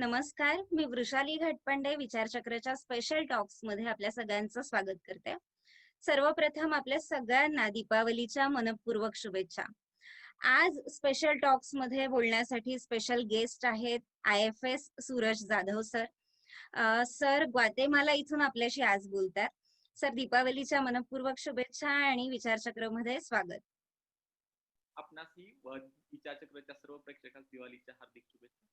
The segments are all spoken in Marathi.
नमस्कार, मी वृषाली घटपांडे विचारचक्रच्या स्पेशल टॉक्स मध्ये आपल्या सगळ्यांचं स्वागत करते. सर्वप्रथम आपल्या सगळ्यांना दीपावलीच्या मनपूर्वक शुभेच्छा. आज स्पेशल टॉक्स मध्ये बोलण्यासाठी स्पेशल गेस्ट आहेत IFS Suraj Jadhav sir. Sir Guatemala इथून आपल्याशी आज बोलतात. सर दीपावलीच्या मनपूर्वक शुभेच्छा आणि विचारचक्रमध्ये स्वागत. आपणासही व विचारचक्रच्या सर्व प्रेक्षकांस दिवाळीच्या हार्दिक शुभेच्छा.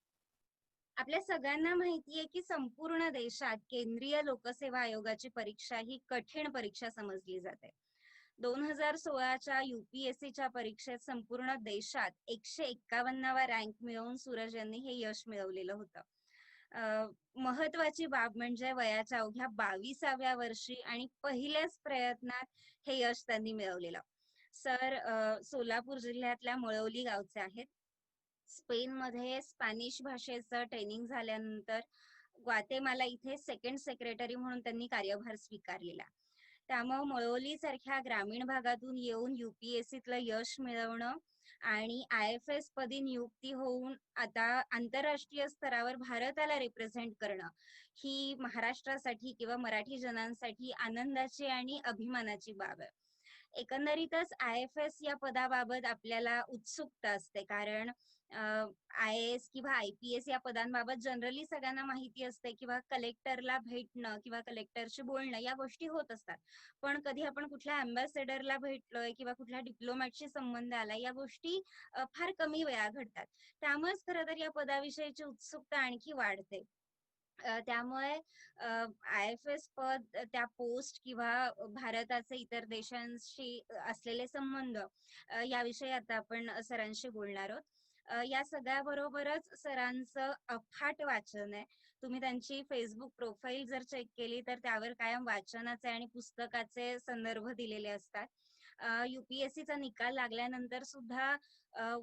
आपल्या सगळ्यांना माहितीये की संपूर्ण देशात केंद्रीय लोकसेवा आयोगाची परीक्षा ही कठीण परीक्षा समजली जाते. 2016च्या UPSCच्या परीक्षेत संपूर्ण देशात 151वा रँक मिळवून सूरज यांनी हे यश मिळवलेलं होतं. महत्वाची बाब म्हणजे वयाच्या अवघ्या 22व्या वर्षी आणि पहिल्याच प्रयत्नात हे यश त्यांनी मिळवलेलं. सर सोलापूर जिल्ह्यातल्या मळवली गावचे आहेत. स्पेनमध्ये स्पॅनिश भाषेचं ट्रेनिंग झाल्यानंतर ग्वातेमाला इथे सेकंड सेक्रेटरी म्हणून त्यांनी कार्यभार स्वीकारलेला. त्यामुळे मळवली सारख्या ग्रामीण भागातून येऊन UPSCतलं यश मिळवणं आणि IFS पदी नियुक्ती होऊन आता आंतरराष्ट्रीय स्तरावर भारताला रिप्रेझेंट करणं ही महाराष्ट्रासाठी किंवा मराठी जनांसाठी आनंदाची आणि अभिमानाची बाब आहे. एकंदरीतच IFS या पदाबाबत आपल्याला उत्सुकता असते, कारण IAS किंवा IPS या पदांबाबत जनरली सगळ्यांना माहिती असते किंवा कलेक्टरला भेटणं किंवा कलेक्टरशी बोलणं या गोष्टी होत असतात. पण कधी आपण कुठल्या अँबॅसेडरला भेटलोय किंवा कुठल्या डिप्लोमॅटशी संबंध आला या गोष्टी फार कमी वेळा घडतात. त्यामुळेच खरं तर या पदाविषयीची उत्सुकता आणखी वाढते. त्यामुळे IFS पद, त्या पोस्ट किंवा भारताचे इतर देशांशी असलेले संबंध याविषयी आता आपण सरांशी बोलणार आहोत. या सगळ्याबरोबरच सरांचं अफाट वाचन आहे. तुम्ही त्यांची फेसबुक प्रोफाईल जर चेक केली तर त्यावर कायम वाचनाचे आणि पुस्तकाचे संदर्भ दिलेले असतात. UPSCचा निकाल लागल्यानंतर सुद्धा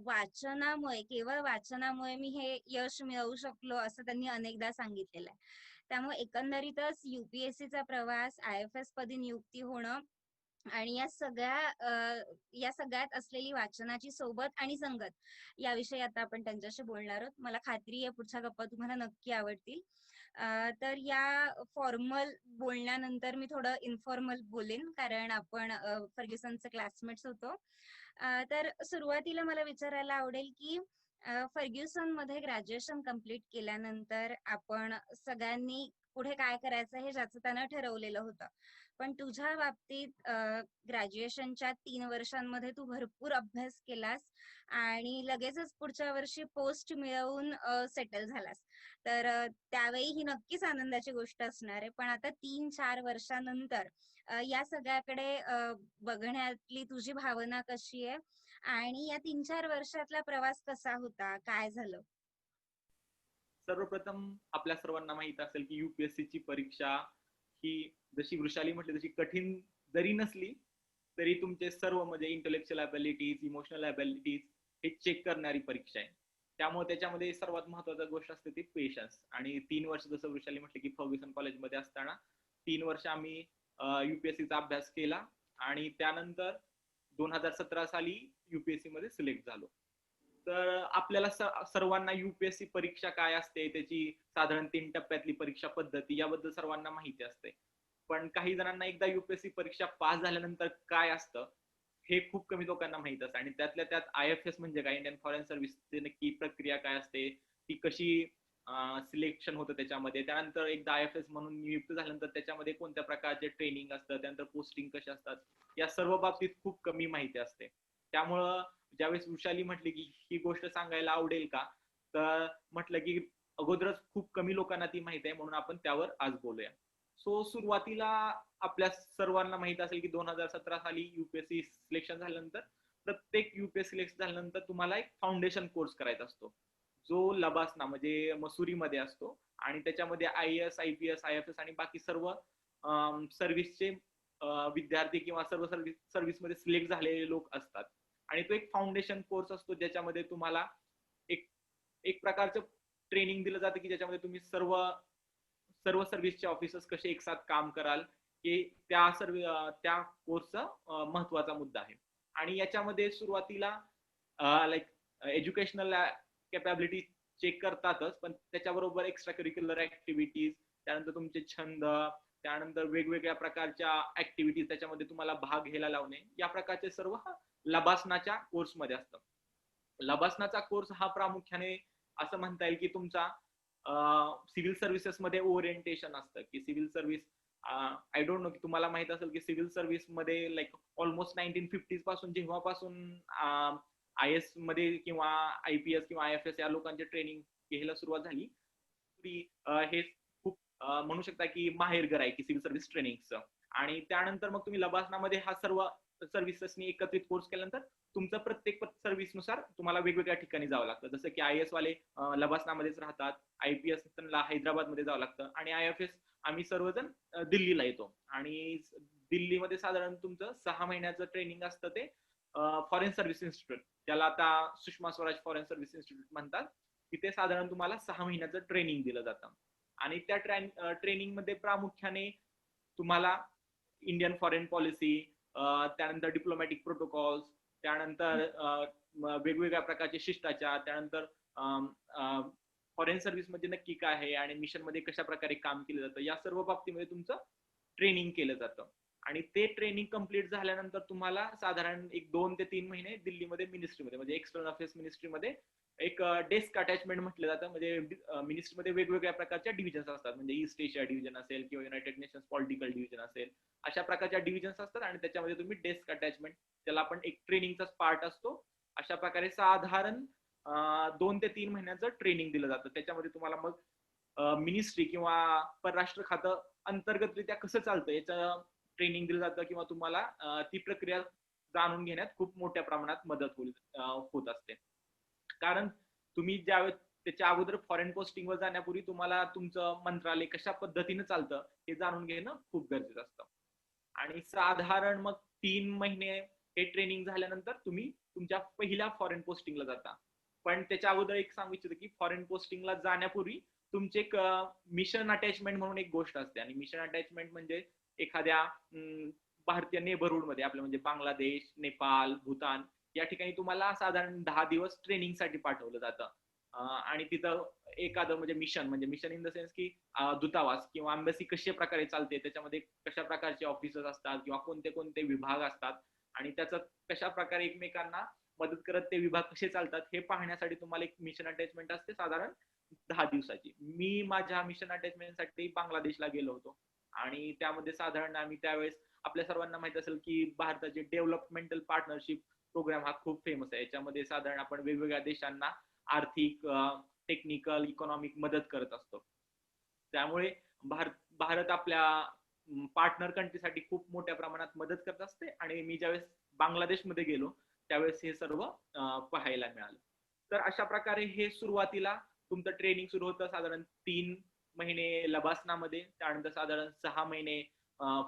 वाचनामुळे, केवळ वाचनामुळे मी हे यश मिळवू शकलो असं त्यांनी अनेकदा सांगितलेलं आहे. त्यामुळे एकंदरीतच UPSCचा प्रवास, IFS पदी नियुक्ती होणं आणि या सगळ्यात असलेली वाचनाची सोबत आणि संगत याविषयी आता आपण त्यांच्याशी बोलणार आहोत. मला खात्री आहे पुढच्या गप्पा तुम्हाला नक्की आवडतील. तर या फॉर्मल बोलण्यानंतर मी थोडं इन्फॉर्मल बोलेन, कारण आपण फर्ग्युसनचे क्लासमेट्स होतो. तर सुरुवातीला मला विचारायला आवडेल की फर्ग्युसन मध्ये ग्रॅज्युएशन कम्प्लीट केल्यानंतर आपण सगळ्यांनी पुढे काय करायचं हे ज्याचं त्यानं ठरवलेलं होतं. पण तुझ्या बाबतीत ग्रॅज्युएशनच्या 3 वर्षांमध्ये तू भरपूर अभ्यास केलास आणि लगेचच पुढच्या वर्षी पोस्ट मिळवून सेटल झालास. तर त्यावेळी ही नक्कीच आनंदाची गोष्ट असणार आहे. पण आता 3-4 वर्षानंतर या सगळ्याकडे बघण्यातली तुझी भावना कशी आहे आणि या 3-4 वर्षातला प्रवास कसा होता, काय झालं? सर्वप्रथम आपल्या सर्वांना माहित असेल की UPSC ची परीक्षा ही जशी वृषाली म्हटली तशी कठीण जरी नसली तरी तुमचे सर्व म्हणजे इंटेलेक्च्युअल ॲबिलिटीज, इमोशनल ॲबिलिटीज हे चेक करणारी परीक्षा आहे. त्यामुळे त्याच्यामध्ये सर्वात महत्वाची गोष्ट असते ती पेशन्स. आणि 3 वर्ष जसं वृषाली म्हटलं की फर्ग्युसन कॉलेजमध्ये असताना 3 वर्ष आम्ही UPSCचा अभ्यास केला आणि त्यानंतर 2017 साली UPSC मध्ये सिलेक्ट झालो. तर आपल्याला सर्वांना UPSC परीक्षा काय असते, त्याची साधारण 3 टप्प्यातली परीक्षा पद्धती याबद्दल सर्वांना माहिती असते. पण काही जणांना एकदा UPSC परीक्षा पास झाल्यानंतर काय असतं हे खूप कमी लोकांना माहित असतं. आणि त्यातल्या त्यात IFS म्हणजे काय, इंडियन फॉरेन सर्व्हिसची नक्की प्रक्रिया काय असते, ती कशी सिलेक्शन होतं त्याच्यामध्ये, त्यानंतर एकदा IFS म्हणून नियुक्त झाल्यानंतर त्याच्यामध्ये कोणत्या प्रकारचे ट्रेनिंग असतं, त्यानंतर पोस्टिंग कशी असतात, या सर्व बाबतीत खूप कमी माहिती असते. त्यामुळं ज्यावेळेस वृषाली म्हटली की ही गोष्ट सांगायला आवडेल का, तर म्हटलं की अगोदरच खूप कमी लोकांना ती माहिती आहे, म्हणून आपण त्यावर आज बोलूया. सो सुरुवातीला आपल्या सर्वांना माहित असेल की 2017 साली UPSC सिलेक्शन झाल्यानंतर प्रत्येक UPSC सिलेक्शन झाल्यानंतर तुम्हाला एक फाउंडेशन कोर्स करायचा असतो, जो लबासना म्हणजे मसुरीमध्ये असतो. आणि त्याच्यामध्ये IAS, IPS, IFS आणि बाकी सर्व सर्व्हिसचे विद्यार्थी किंवा सर्व सर्व्हिसमध्ये सिलेक्ट झालेले लोक असतात. आणि तो एक फाउंडेशन कोर्स असतो ज्याच्यामध्ये तुम्हाला एक प्रकारचं ट्रेनिंग दिलं जातं की ज्याच्यामध्ये तुम्ही सर्व सर्व्हिसचे ऑफिसर्स कसे एक साथ काम कराल हे त्या कोर्सचा महत्वाचा मुद्दा आहे. आणि याच्यामध्ये सुरुवातीला लाईक एज्युकेशनल कॅपॅबिलिटी चेक करतातच, पण त्याच्याबरोबर एक्स्ट्रा करिक्युलर ऍक्टिव्हिटीज, त्यानंतर तुमचे छंद, त्यानंतर वेगवेगळ्या प्रकारच्या ऍक्टिव्हिटीज त्याच्यामध्ये तुम्हाला भाग घ्यायला लावणे, या प्रकारचे सर्व लबासनाच्या कोर्समध्ये असतं. लबासनाचा कोर्स हा प्रामुख्याने असं म्हणता येईल की तुमचा सिव्हिल सर्व्हिसेस मध्ये ओरिएंटेशन असतं, की civil service I don't know की तुम्हाला माहित असेल की सिव्हिल सर्व्हिस मध्ये लाईक ऑलमोस्ट 1950s पासून जेव्हापासून आय एस मध्ये किंवा IPS किंवा IFS या लोकांचे ट्रेनिंग घ्यायला सुरुवात झाली, हे खूप म्हणू शकता की माहेरघर आहे की सिव्हिल सर्व्हिस ट्रेनिंगचं. आणि त्यानंतर मग तुम्ही लबासनामध्ये हा सर्व सर्व्हिसेसनी एकत्रित कोर्स केल्यानंतर तुमचं प्रत्येक सर्व्हिसनुसार तुम्हाला वेगवेगळ्या ठिकाणी जावं लागतं. जसं की IS वाले लबासनामध्येच राहतात, IPS त्यांना हैदराबादमध्ये जावं लागतं, आणि IFS आम्ही सर्वजण दिल्लीला येतो. आणि दिल्लीमध्ये साधारण तुमचं 6 महिन्याचं ट्रेनिंग असतं, ते फॉरेन सर्व्हिस इन्स्टिट्यूट, त्याला आता Sushma Swaraj foreign service institute म्हणतात. तिथे साधारण तुम्हाला 6 महिन्याचं ट्रेनिंग दिलं जातं. आणि त्या ट्रेनिंग मध्ये प्रामुख्याने तुम्हाला इंडियन फॉरेन पॉलिसी, त्यानंतर डिप्लोमॅटिक प्रोटोकॉल्स, त्यानंतर वेगवेगळ्या प्रकारचे शिष्टाचार, त्यानंतर फॉरेन सर्व्हिस मध्ये नक्की काय आहे आणि मिशन मध्ये कशा प्रकारे काम केलं जातं, या सर्व बाबतीमध्ये तुमचं ट्रेनिंग केलं जातं. आणि ते ट्रेनिंग कम्प्लीट झाल्यानंतर तुम्हाला साधारण 1-2 ते 3 महिने दिल्लीमध्ये मिनिस्ट्रीमध्ये, म्हणजे एक्सटर्नल अफेअर्स मिनिस्ट्रीमध्ये एक डेस्क अटॅचमेंट म्हटलं जातं. म्हणजे मिनिस्ट्रीमध्ये वेगवेगळ्या प्रकारच्या डिव्हिजन्स असतात, म्हणजे ईस्ट एशिया डिव्हिजन असेल किंवा युनायटेड नेशन्स पॉलिटिकल डिव्हिजन असेल, अशा प्रकारच्या डिव्हिजन्स असतात. आणि त्याच्यामध्ये तुम्ही डेस्क अटॅचमेंट, त्याला आपण एक ट्रेनिंगचाच पार्ट असतो, अशा प्रकारे साधारण 2 ते 3 महिन्याचं ट्रेनिंग दिलं जातं. त्याच्यामध्ये तुम्हाला मग मिनिस्ट्री किंवा परराष्ट्र खातं अंतर्गतरित्या कसं चालतं याचं ट्रेनिंग दिलं जातं, किंवा तुम्हाला ती प्रक्रिया जाणून घेण्यात खूप मोठ्या प्रमाणात मदत होत असते. कारण तुम्ही ज्यावेळेस त्याच्या अगोदर फॉरेन पोस्टिंगवर जाण्यापूर्वी तुम्हाला तुमचं मंत्रालय कशा पद्धतीने चालतं हे जाणून घेणं खूप गरजेचं असतं. आणि साधारण मग 3 महिने हे ट्रेनिंग झाल्यानंतर तुम्ही तुमच्या पहिल्या फॉरेन पोस्टिंगला जाता. पण त्याच्या अगोदर एक सांगू इच्छितो की फॉरेन पोस्टिंगला जाण्यापूर्वी तुमचे एक मिशन अटॅचमेंट म्हणून एक गोष्ट असते. आणि मिशन अटॅचमेंट म्हणजे एखाद्या भारतीय नेबरहुड मध्ये, आपल्या म्हणजे बांगलादेश, नेपाळ, भूतान या ठिकाणी तुम्हाला साधारण 10 दिवस ट्रेनिंग साठी पाठवलं जातं. आणि तिथं एखादं म्हणजे मिशन इन द सेन्स की दूतावास किंवा एम्बसी कशा प्रकारे चालते, त्याच्यामध्ये कशा प्रकारचे ऑफिसर्स असतात किंवा कोणते कोणते विभाग असतात, आणि त्याचं कशा प्रकारे एकमेकांना मदत करत ते विभाग कसे चालतात हे पाहण्यासाठी तुम्हाला एक मिशन अटॅचमेंट असते साधारण 10 दिवसाची. मी माझ्या मिशन अटॅचमेंटसाठी बांगलादेशला गेलो होतो. आणि त्यामध्ये साधारण आम्ही त्यावेळेस, आपल्या सर्वांना माहित असेल की भारताचे डेव्हलपमेंटल पार्टनरशिप प्रोग्राम हा खूप फेमस आहे. याच्यामध्ये साधारण आपण वेगवेगळ्या देशांना आर्थिक, टेक्निकल, इकॉनॉमिक मदत करत असतो. त्यामुळे भारत आपल्या पार्टनर कंट्रीसाठी खूप मोठ्या प्रमाणात मदत करत असते. आणि मी ज्यावेळेस बांगलादेशमध्ये गेलो त्यावेळेस हे सर्व पाहायला मिळालं. तर अशा प्रकारे हे सुरुवातीला तुमचं ट्रेनिंग सुरू होतं साधारण 3 महिने लबासनामध्ये, त्यानंतर साधारण 6 महिने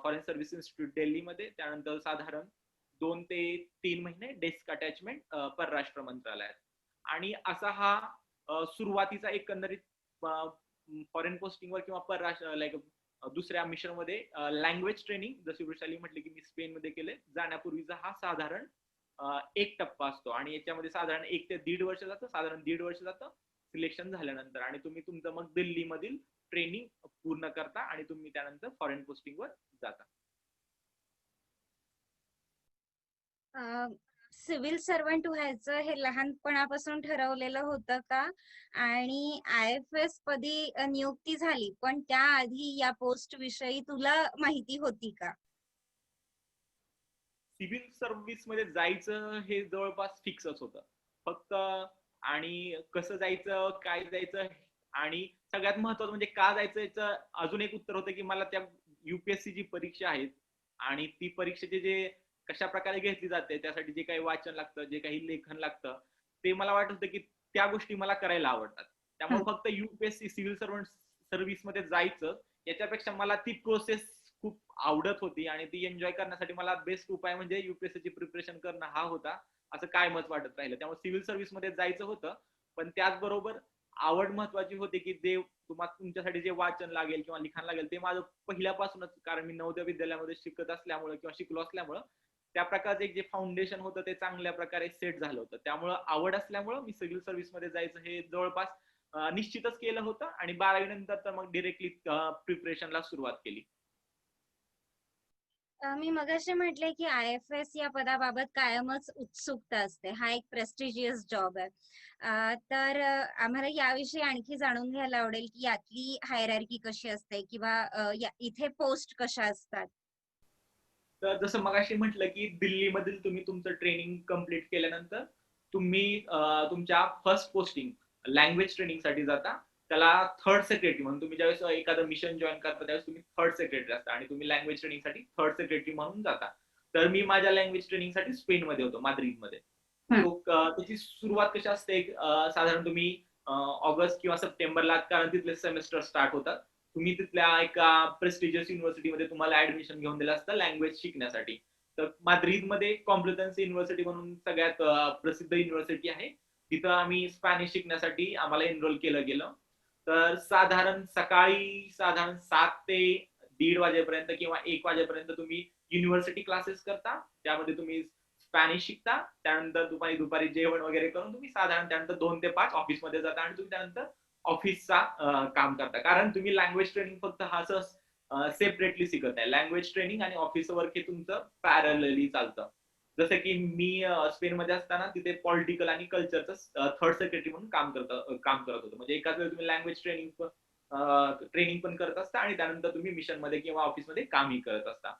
फॉरेन सर्व्हिस इन्स्टिट्यूट दिल्लीमध्ये, त्यानंतर साधारण 2 ते 3 महिने डेस्क अटॅचमेंट परराष्ट्र मंत्रालयात. आणि असा हा सुरुवातीचा एकंदरीत फॉरेन पोस्टिंगवर किंवा परराष्ट्र लाईक दुसऱ्या मिशन मध्ये लँग्वेज ट्रेनिंग, जशी वृषाली म्हटली की मी स्पेन मध्ये केले, जाण्यापूर्वीचा हा साधारण एक टप्पा असतो. आणि याच्यामध्ये साधारण 1 ते 1.5 वर्ष जातं, साधारण 1.5 वर्ष जातं सिलेक्शन झाल्यानंतर. आणि तुम्ही तुमचं मग दिल्ली मधील ट्रेनिंग पूर्ण करता आणि तुम्ही त्यानंतर फॉरेन पोस्टिंगवर जाता. सिव्हिल सर्वंट व्हायचं हे लहानपणापासून ठरवलेलं होतं का? आणि IFS पदी नियुक्ती झाली, पण त्याआधी या पोस्ट विषयी तुला माहिती होती का? सिव्हिल सर्व्हिस मध्ये जायचं हे जवळपास फिक्सच होतं. फक्त आणि कसं जायचं, काय जायचं, आणि सगळ्यात महत्वाचं म्हणजे का जायचं याचं अजून एक उत्तर होतं की मला त्या UPSC ची परीक्षा आहे आणि ती परीक्षेचे जे कशा प्रकारे घेतली जाते, त्यासाठी जे काही वाचन लागतं, जे काही लेखन लागतं, ते मला वाटत होतं की त्या गोष्टी मला करायला आवडतात. त्यामुळे फक्त UPSC सिव्हिल सर्व्हंट सर्व्हिस मध्ये जायचं याच्यापेक्षा मला ती प्रोसेस खूप आवडत होती आणि ती एन्जॉय करण्यासाठी मला बेस्ट उपाय म्हणजे UPSC ची प्रिपरेशन करणं हा होता, असं काय मत वाटत राहिलं. त्यामुळे सिव्हिल सर्व्हिस मध्ये जायचं होतं, पण त्याचबरोबर आवड महत्वाची होती की जे तुमच्यासाठी जे वाचन लागेल किंवा लिखाण लागेल ते माझं पहिल्यापासूनच, कारण मी नवोदय विद्यालयामध्ये शिकत असल्यामुळे किंवा शिकलो असल्यामुळं त्या प्रकारचं एक जे फाउंडेशन होतं ते चांगल्या प्रकारे सेट झालं होतं. त्यामुळं आवड असल्यामुळं मी सिव्हिल सर्व्हिस मध्ये जायचं हे जवळपास निश्चितच केलं होतं आणि 12वी नंतर तर मग डिरेक्टली प्रिपरेशनला सुरुवात केली. मी मगाशी म्हटले की IFS या पदाबाबत कायमच उत्सुकता असते. हा एक प्रेस्टिजियस जॉब आहे. तर आम्हाला याविषयी आणखी जाणून घ्यायला आवडेल की यातली हायरार्की कशी असते किंवा इथे पोस्ट कशा असतात? तर जसं मगाशी म्हटलं की दिल्लीमधील तुम्ही तुमचं ट्रेनिंग कम्प्लीट केल्यानंतर तुम्ही तुमच्या फर्स्ट पोस्टिंग लँग्वेज ट्रेनिंगसाठी जाता. त्याला थर्ड सेक्रेटरी म्हणून तुम्ही ज्यावेळेस एखादं मिशन जॉईन करता त्यावेळेस तुम्ही थर्ड सेक्रेटरी असता आणि तुम्ही लँग्वेज ट्रेनिंगसाठी थर्ड सेक्रेटरी म्हणून जाता. तर मी माझ्या लँग्वेज ट्रेनिंगसाठी स्पेनमध्ये होतो, माद्रिदमध्ये. तो त्याची सुरुवात कशी असते, साधारण तुम्ही ऑगस्ट किंवा सप्टेंबरला, कारण तिथले सेमेस्टर स्टार्ट होतात. तुम्ही तिथल्या एका प्रेस्टिजियस युनिव्हर्सिटीमध्ये तुम्हाला ऍडमिशन घेऊन दिलं असतं लँग्वेज शिकण्यासाठी. तर माद्रिदमध्ये कॉम्प्लुटन्सी युनिव्हर्सिटी म्हणून सगळ्यात प्रसिद्ध युनिव्हर्सिटी आहे. तिथं आम्ही स्पॅनिश शिकण्यासाठी आम्हाला एनरोल केलं गेलं. तर साधारण सकाळी साधारण 7 ते 1:30 वाजेपर्यंत किंवा 1 वाजेपर्यंत तुम्ही युनिव्हर्सिटी क्लासेस करता. त्यामध्ये तुम्ही स्पॅनिश शिकता. त्यानंतर दुपारी जेवण वगैरे करून तुम्ही साधारण त्यानंतर 2 ते 5 ऑफिसमध्ये जाता आणि तुम्ही त्यानंतर ऑफिसचा काम करता. कारण तुम्ही लँग्वेज ट्रेनिंग फक्त हा असं सेपरेटली शिकत नाही. लँग्वेज ट्रेनिंग आणि ऑफिस वर्क हे तुमचं पॅरलली चालतं. जसं की मी स्पेनमध्ये असताना तिथे पॉलिटिकल आणि कल्चरचं थर्ड सेक्रेटरी म्हणून काम करत होतो. म्हणजे एकाच वेळी तुम्ही लँग्वेज ट्रेनिंग पण करत असता आणि त्यानंतर तुम्ही मिशनमध्ये किंवा ऑफिसमध्ये कामही करत असता.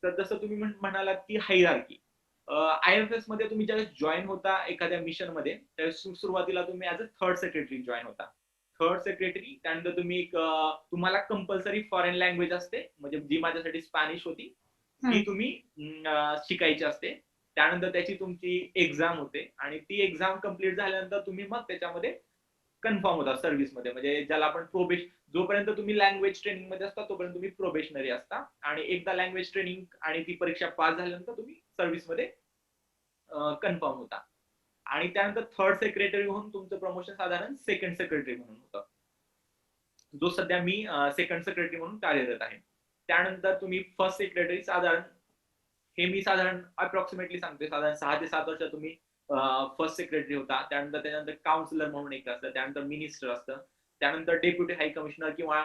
तर जसं तुम्ही म्हणालात की हायरार्की, IFS मध्ये तुम्ही ज्यावेळेस जॉईन होता एखाद्या मिशन मध्ये त्यावेळेस सुरुवातीला तुम्ही as a third secretary join होता. थर्ड सेक्रेटरी त्यानंतर तुम्ही तुम्हाला कंपल्सरी फॉरेन लँग्वेज असते, म्हणजे जी माझ्यासाठी स्पॅनिश होती ती तुम्ही शिकायची असते. त्यानंतर त्याची तुमची एक्झाम होते आणि ती एक्झाम कम्प्लीट झाल्यानंतर तुम्ही मग त्याच्यामध्ये कन्फर्म होता सर्व्हिसमध्ये. म्हणजे ज्याला आपण जोपर्यंत तुम्ही लँग्वेज ट्रेनिंग मध्ये असता तोपर्यंत तुम्ही प्रोबेशनरी असता आणि एकदा लँग्वेज ट्रेनिंग आणि ती परीक्षा पास झाल्यानंतर तुम्ही सर्व्हिसमध्ये कन्फर्म होता. आणि त्यानंतर थर्ड सेक्रेटरी होऊन तुमचं प्रमोशन साधारण सेकंड सेक्रेटरी म्हणून होतं, जो सध्या मी सेकंड सेक्रेटरी म्हणून कार्यरत आहे. त्यानंतर तुम्ही फर्स्ट सेक्रेटरी साधारण अप्रॉक्सिमेटली सांगतोय, साधारण 6 ते 7 वर्ष तुम्ही फर्स्ट सेक्रेटरी होता. त्यानंतर काउन्सिलर म्हणून एक असतं, त्यानंतर मिनिस्टर असतं, त्यानंतर डेप्युटी हाय कमिशनर किंवा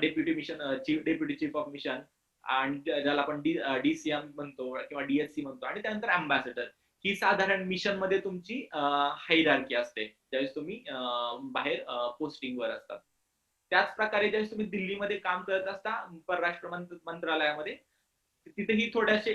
डेप्युटी चीफ ऑफ मिशन आणि ज्याला आपण DCM म्हणतो किंवा DSC म्हणतो आणि त्यानंतर अँबॅसेडर. ही साधारण मिशन मध्ये तुमची हायरार्की असते ज्यावेळेस तुम्ही बाहेर पोस्टिंगवर असतात. त्याच प्रकारे ज्यावेळेस तुम्ही दिल्लीमध्ये काम करत असता परराष्ट्र मंत्रालयामध्ये, तिथेही थोडेसे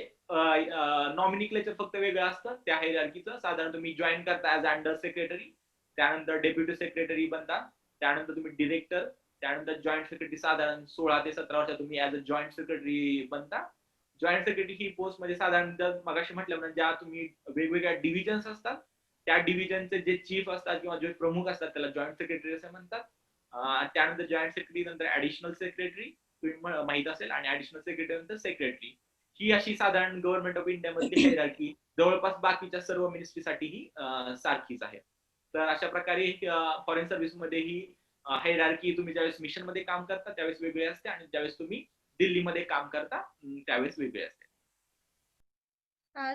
नॉमिनिक्लेचर फक्त वेगळं असतं त्या हायरार्कीचं. साधारण तुम्ही जॉईन करता ऍज अंडर सेक्रेटरी, त्यानंतर डेप्युटी सेक्रेटरी बनता, त्यानंतर तुम्ही डिरेक्टर, त्यानंतर जॉईंट सेक्रेटरी. साधारण 16 ते 17 वर्ष तुम्ही ऍज अ जॉईंट सेक्रेटरी बनता. जॉईंट सेक्रेटरी ही पोस्ट म्हणजे साधारण मगाशी म्हटल्याप्रमाणे ज्या तुम्ही वेगवेगळ्या डिव्हिजन्स असतात त्या डिव्हिजनचे जे चीफ असतात किंवा जे प्रमुख असतात त्याला जॉईंट सेक्रेटरी असे म्हणतात. त्यानंतर जॉईंट सेक्रेटरी नंतर ऍडिशनल सेक्रेटरी तुम्ही माहित असेल आणि ऍडिशनल सेक्रेटरी नंतर सेक्रेटरी. ही अशी साधारण गव्हर्नमेंट ऑफ इंडिया मधली हायरार्की जवळपास बाकीच्या सर्व मिनिस्ट्रीसाठी ही सारखीच आहे. तर अशा प्रकारे फॉरेन सर्व्हिस मध्ये ही हायरार्की तुम्ही ज्यावेळेस मिशन मध्ये काम करता त्यावेळेस वेगळी असते आणि ज्यावेळेस तुम्ही दिल्लीमध्ये काम करता त्यावेळेस वेगळी असते.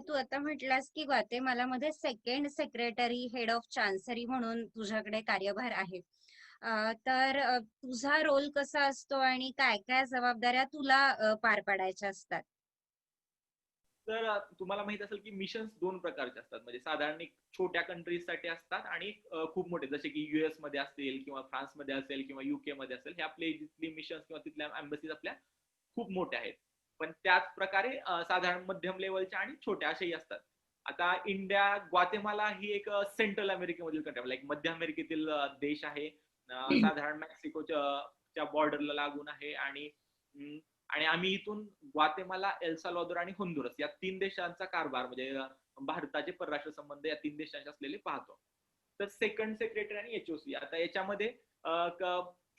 तू आता म्हटलास की ग्वातेमालामध्ये सेकंड सेक्रेटरी हेड ऑफ चान्सरी म्हणून तुझ्याकडे कार्यभार आहे. तर तुझा रोल कसा असतो आणि काय काय जबाबदाऱ्या तुला पार पाडायच्या असतात? तर तुम्हाला माहित असेल की मिशन्स 2 प्रकारचे असतात. म्हणजे साधारण एक छोट्या कंट्रीज साठी असतात आणि खूप मोठे, जसे की US मध्ये असतील किंवा फ्रान्स मध्ये असेल किंवा UK मध्ये असेल. हे आपले जिथली मिशन्स किंवा तिथल्या एम्बसीज आपल्या खूप मोठ्या आहेत. पण त्याच प्रकारे साधारण मध्यम लेवलच्या आणि छोट्या अशाही असतात. आता ग्वातेमाला ही एक सेंट्रल अमेरिकेमधील कंट्री, लाईक मध्य अमेरिकेतील देश आहे. साधारण मेक्सिकोच्या बॉर्डरला लागून आहे आणि आम्ही इथून ग्वातेमाला, एल साल्वादोर आणि होंडुरस या 3 देशांचा कारभार, म्हणजे भारताचे परराष्ट्र संबंध या 3 देशांचे असलेले पाहतो. तर सेकंड सेक्रेटरी आणि HOC, आता याच्यामध्ये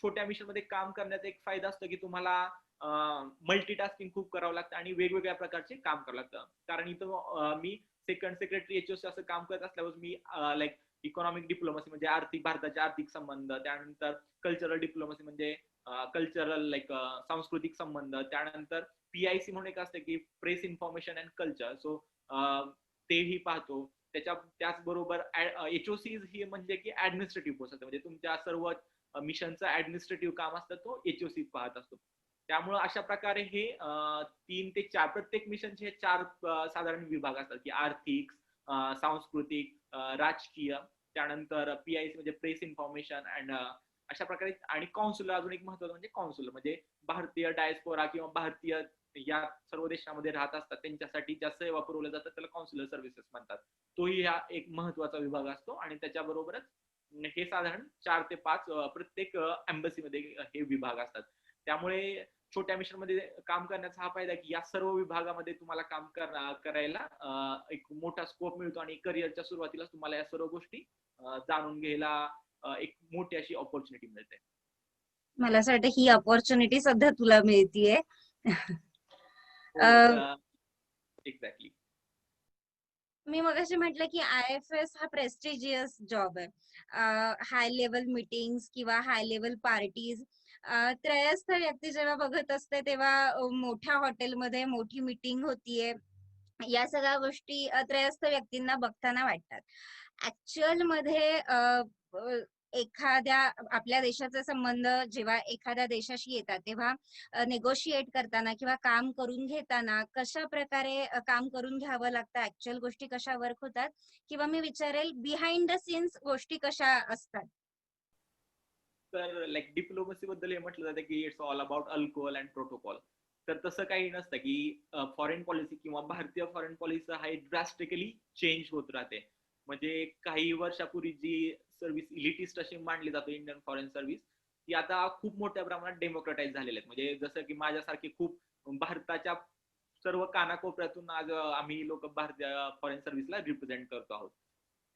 छोट्या मिशन मध्ये काम करण्याचा एक फायदा असतो की तुम्हाला मल्टीटास्किंग खूप करावं लागतं आणि वेगवेगळ्या प्रकारचे काम करावं लागतं. कारण इथं मी सेकंड सेक्रेटरी HOC असं काम करत असल्यावर मी लाईक इकॉनॉमिक डिप्लोमसी म्हणजे भारताचे आर्थिक संबंध, त्यानंतर कल्चरल डिप्लोमसी म्हणजे कल्चरल लाईक सांस्कृतिक संबंध, त्यानंतर PIC म्हणून एक असतं की press information and culture, so तेही पाहतो. त्याचबरोबर HOC ही म्हणजे की ऍडमिनिस्ट्रेटिव्ह पोस्ट असते, म्हणजे तुमच्या सर्व मिशनचं ऍडमिनिस्ट्रेटिव्ह काम असतं तो HOC पाहत असतो. त्यामुळं अशा प्रकारे हे 3 ते 4 प्रत्येक मिशनचे हे 4 साधारण विभाग असतात, की आर्थिक, सांस्कृतिक, राजकीय, त्यानंतर PIC म्हणजे प्रेस इन्फॉर्मेशन अँड अशा प्रकारे, आणि कौन्सिलर अजून एक महत्त्वाचं म्हणजे कौन्सिलर म्हणजे भारतीय डायस्पोरा किंवा भारतीय या सर्व देशामध्ये राहत असतात त्यांच्यासाठी ज्या सेवा पुरवल्या जातात त्याला कौन्सिलर सर्व्हिसेस म्हणतात. तोही हा एक महत्त्वाचा विभाग असतो. आणि त्याच्याबरोबरच हे साधारण 4 ते 5 प्रत्येक एम्बसीमध्ये हे विभाग असतात. त्यामुळे छोट्या मिशन मध्ये काम करण्याचा हा फायदा की या सर्व विभागामध्ये तुम्हाला काम करायला एक मोठा स्कोप मिळतो, आणि करिअरच्या सुरुवातीला तुम्हाला या सर्व गोष्टी जाणून घ्यायला एक मोठी अशी ऑपॉर्च्युनिटी मिळते. मला असं वाटतं ही अपॉर्च्युनिटी सध्या तुला मिळतीये. एक्झॅक्टली. मी मगाशी म्हटलं की IFS हा प्रेस्टिजियस जॉब आहे. हाय लेवल मीटिंग्स किंवा हाय लेवल पार्टीज, त्रयस्थ व्यक्ती जेव्हा बघत असते तेव्हा मोठ्या हॉटेलमध्ये मोठी मीटिंग होतीये, या सगळ्या गोष्टी त्रयस्थ व्यक्तींना बघताना वाटतात. ऍक्च्युअल मध्ये एखाद्या आपल्या देशाचे संबंध जेव्हा एखाद्या देशाशी येतात तेव्हा नेगोशिएट करताना किंवा काम करून घेताना कशा प्रकारे काम करून घ्यावं लागतं, ऍक्च्युअल गोष्टी कशा वर्क होतात, किंवा मी विचारेल बिहाइंड द सीन्स गोष्टी कशा असतात. तर लाईक डिप्लोमसी बद्दल हे म्हटलं जातं की it's all about alcohol and protocol. तर तसं काही नसतं की फॉरेन पॉलिसी किंवा भारतीय फॉरेन पॉलिसी हा ड्रास्टिकली चेंज होत राहते. म्हणजे काही वर्षापूर्वी जी सर्व्हिस इलिटिस्ट अशी मानली जाते इंडियन फॉरेन सर्व्हिस, ती आता खूप मोठ्या प्रमाणात डेमोक्रेटाईज झालेले आहेत. म्हणजे जसं की माझ्यासारखे खूप भारताच्या सर्व कानाकोपऱ्यातून आज आम्ही लोक भारतीय फॉरेन सर्व्हिसला रिप्रेझेंट करतो आहोत.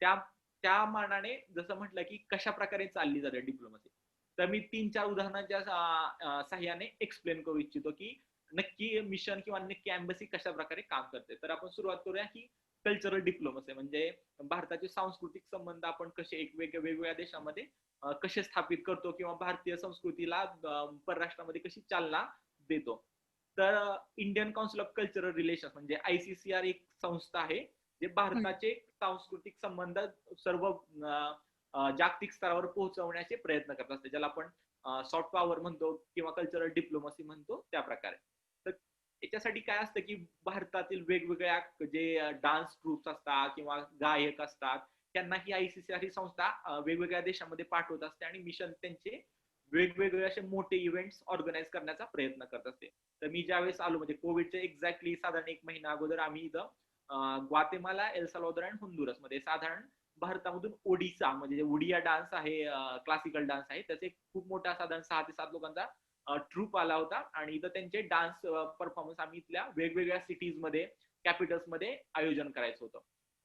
त्या त्या मानाने जसं म्हटलं की कशा प्रकारे चालली जाते डिप्लोमसी, तर मी 3-4 उदाहरणांच्या साह्याने एक्सप्लेन करू इच्छितो की नक्की मिशन किंवा नक्की एम्बसी कशा प्रकारे काम करते. तर आपण सुरुवात करूया की कल्चरल डिप्लोमसी म्हणजे भारताचे सांस्कृतिक संबंध आपण कसे वेगवेगळ्या देशामध्ये कसे स्थापित करतो किंवा भारतीय संस्कृतीला परराष्ट्रामध्ये कशी चालना देतो. तर Indian council of cultural relation म्हणजे ICCR एक संस्था आहे जे भारताचे सांस्कृतिक संबंध सर्व जागतिक स्तरावर पोहोचवण्याचे प्रयत्न करत असते, ज्याला आपण सॉफ्ट पॉवर म्हणतो किंवा कल्चरल डिप्लोमसी म्हणतो त्या प्रकारे. तर याच्यासाठी काय असतं की भारतातील वेगवेगळ्या जे डान्स ग्रुप्स असतात किंवा गायक असतात त्यांना ही ICCR ही संस्था वेगवेगळ्या देशामध्ये पाठवत असते आणि मिशन त्यांचे वेगवेगळे असे मोठे इव्हेंट्स ऑर्गनाईज करण्याचा प्रयत्न करत असते. तर मी ज्यावेळेस आलो म्हणजे कोविडच्या एक्झॅक्टली साधारण 1 महिना अगोदर आम्ही इथं ग्वातेमाला, एल साल्वादोर आणि होन्डुरस मध्ये साधारण भारतामधून ओडिसा म्हणजे ओडिया डान्स आहे, क्लासिकल डान्स आहे, त्याचे खूप मोठा साधारण 6 ते 7 लोकांचा ट्रूप आला होता आणि इथं त्यांचे डान्स परफॉर्मन्स आम्ही इथल्या वेगवेगळ्या सिटीज मध्ये, कॅपिटल्स मध्ये आयोजन करायचं होतं.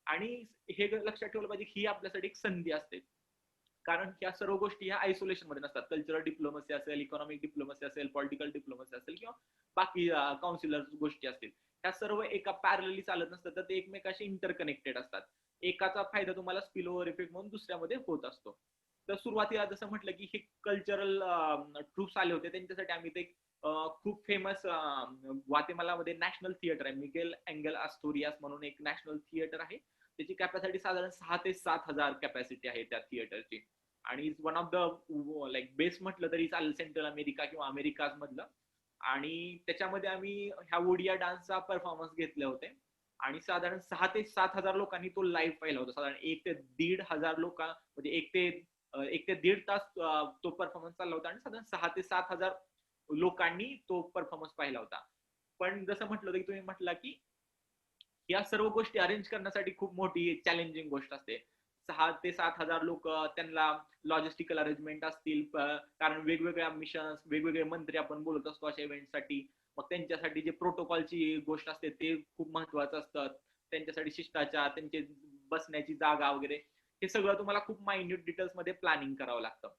आणि हे लक्षात ठेवलं पाहिजे ही आपल्यासाठी एक संधी असते, कारण ह्या सर्व गोष्टी ह्या आयसोलेशन मध्ये नसतात. कल्चरल डिप्लोमसी असेल, इकॉनॉमिक डिप्लोमसी असेल, पॉलिटिकल डिप्लोमसी असेल किंवा बाकी काउन्सिलर गोष्टी असतील, त्या सर्व एका पॅरलली चालत नसतात, तर ते एकमेकाशी इंटरकनेक्टेड असतात. एकाचा फायदा तुम्हाला स्पिल ओव्हर इफेक्ट म्हणून दुसऱ्यामध्ये होत असतो. तर सुरुवातीला जसं म्हटलं की हे कल्चरल ट्रूप्स आले होते, त्यांच्यासाठी आम्ही ते खूप फेमस ग्वातेमालामध्ये नॅशनल थिएटर आहे, मिगेल एंगल अस्तोरियास म्हणून एक नॅशनल थिएटर आहे. त्याची कॅपॅसिटी साधारण 6 ते 7 हजार कॅपॅसिटी आहे त्या थिएटरची. आणि is one of the like best म्हटलं तरी चालेल सेंट्रल अमेरिका किंवा अमेरिका मधलं. आणि त्याच्यामध्ये आम्ही ह्या ओडिया डान्सचा परफॉर्मन्स घेतले होते आणि साधारण 6 ते 7 हजार लोकांनी तो लाईव्ह पाहिला होता. साधारण 1 ते 1.5 हजार लोक म्हणजे 1 ते 1.5 तास तो परफॉर्मन्स चालला होता आणि साधारण 6 ते 7 हजार लोकांनी तो परफॉर्मन्स पाहिला होता. पण जसं म्हटलं की तुम्ही म्हटलं की या सर्व गोष्टी अरेंज करण्यासाठी खूप मोठी चॅलेंजिंग गोष्ट असते. 6 ते 7 हजार लोक, त्यांना लॉजिस्टिकल अरेंजमेंट असतील, कारण वेगवेगळ्या मिशन्स, वेगवेगळे मंत्री आपण बोलत असतो अशा इव्हेंटसाठी. मग त्यांच्यासाठी जे प्रोटोकॉलची गोष्ट असते ते खूप महत्वाचं असतं. त्यांच्यासाठी शिष्टाचार, त्यांचे बसण्याची जागा वगैरे हे सगळं तुम्हाला खूप मायन्यूट डिटेल्स मध्ये प्लॅनिंग करावं लागतं.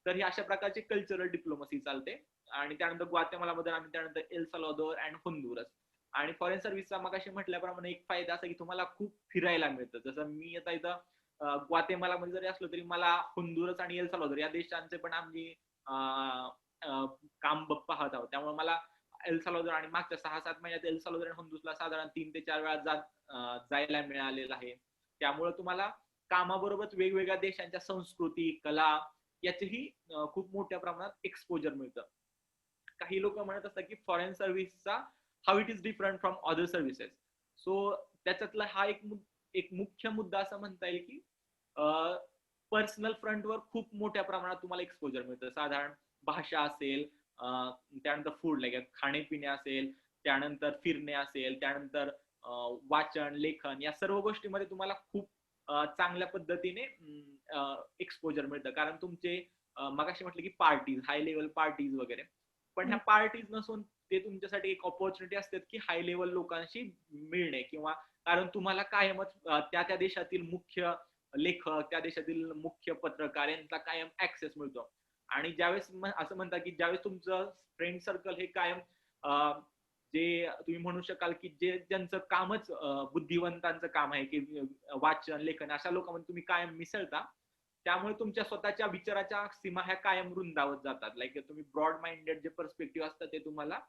तर ही अशा प्रकारची कल्चरल डिप्लोमसी चालते. आणि त्यानंतर ग्वातेमालामध्ये आम्ही त्यानंतर एल साल्वादोर अँड होन्डुरस. आणि फॉरेन सर्व्हिसचा मगाशी म्हटल्याप्रमाणे एक फायदा असा की तुम्हाला खूप फिरायला मिळतं. जसं मी आता इथं ग्वातेमालामध्ये जरी असलो तरी मला होन्डुरस आणि एल साल्वादोर या देशांचे पण आम्ही काम पाहत आहोत. त्यामुळे मला एल साल्वादोर आणि मागच्या 6-7 महिन्यात एल साल्वादोर आणि होन्डुरसला साधारण 3 ते 4 वेळा जायला मिळालेलं आहे. त्यामुळे तुम्हाला कामाबरोबरच वेगवेगळ्या देशांच्या संस्कृती, कला याचेही खूप मोठ्या प्रमाणात एक्सपोजर मिळतं. काही लोक म्हणत असतात की फॉरेन सर्व्हिसचा how it is different from other services. So त्याच्यातला हा एक मुख्य मुद्दा असं म्हणता येईल की पर्सनल फ्रंटवर खूप मोठ्या प्रमाणात तुम्हाला एक्सपोजर मिळतं. साधारण भाषा असेल, त्यानंतर फूड लाईक खाणे-पिणे असेल, त्यानंतर फिरणे असेल, त्यानंतर वाचन, लेखन या सर्व गोष्टीमध्ये तुम्हाला खूप चांगल्या पद्धतीने एक्सपोजर मिळतं. कारण तुमचे मगाशी म्हटलं की पार्टीज, हाय लेवल पार्टीज वगैरे, पण ह्या पार्टीज नसून ते तुमच्यासाठी एक ऑपॉर्च्युनिटी असतात की हाय लेवल लोकांशी मिळणे, किंवा कारण तुम्हाला कायमच त्या त्या देशातील मुख्य लेखक, त्या देशातील मुख्य पत्रकार यांचा कायम ऍक्सेस मिळतो. आणि ज्यावेळेस असं म्हणतात की ज्यावेळेस तुमचं फ्रेंड सर्कल हे कायम जे तुम्ही म्हणू शकाल की जे ज्यांचं कामच बुद्धिवंतांचं काम आहे की वाचन, लेखन, अशा लोकांमध्ये तुम्ही कायम मिसळता, त्यामुळे तुमच्या स्वतःच्या विचाराच्या सीमा ह्या कायम रुंदावत जातात. लाईक तुम्ही ब्रॉड माइंडेड जे पर्स्पेक्टिव्ह असतं ते तुम्हाला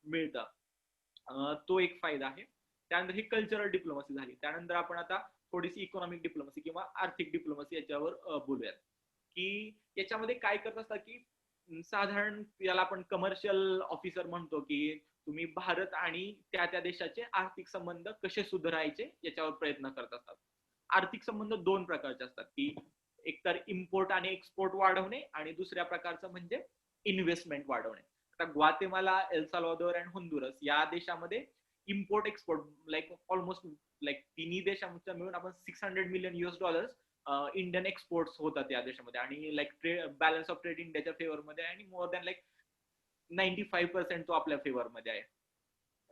मिळतं. तो एक फायदा आहे. त्यानंतर ही कल्चरल डिप्लोमसी झाली. त्यानंतर आपण आता थोडीशी इकॉनॉमिक डिप्लोमसी किंवा आर्थिक डिप्लोमसी याच्यावर बोलूयात, की याच्यामध्ये काय करत असतात की साधारण याला आपण कमर्शियल ऑफिसर म्हणतो, की तुम्ही भारत आणि त्या त्या देशाचे आर्थिक संबंध कसे सुधारायचे याच्यावर प्रयत्न करत असतात. आर्थिक संबंध दोन प्रकारचे असतात, की एकतर इम्पोर्ट आणि एक्सपोर्ट वाढवणे, आणि दुसऱ्या प्रकारचं म्हणजे इन्व्हेस्टमेंट वाढवणे. आता ग्वातेमाला, एल साल्वादोर आणि होंडुरस या देशामध्ये import export like almost like तिन्ही देशांचा मिळून आपण $600 मिलियन इंडियन एक्सपोर्ट्स होतात या देशामध्ये, आणि लाईक बॅलन्स ऑफ ट्रेड इंडियाच्या फेवर मध्ये आहे, आणि मोर दॅन लाईक 95% तो आपल्या फेवर मध्ये आहे.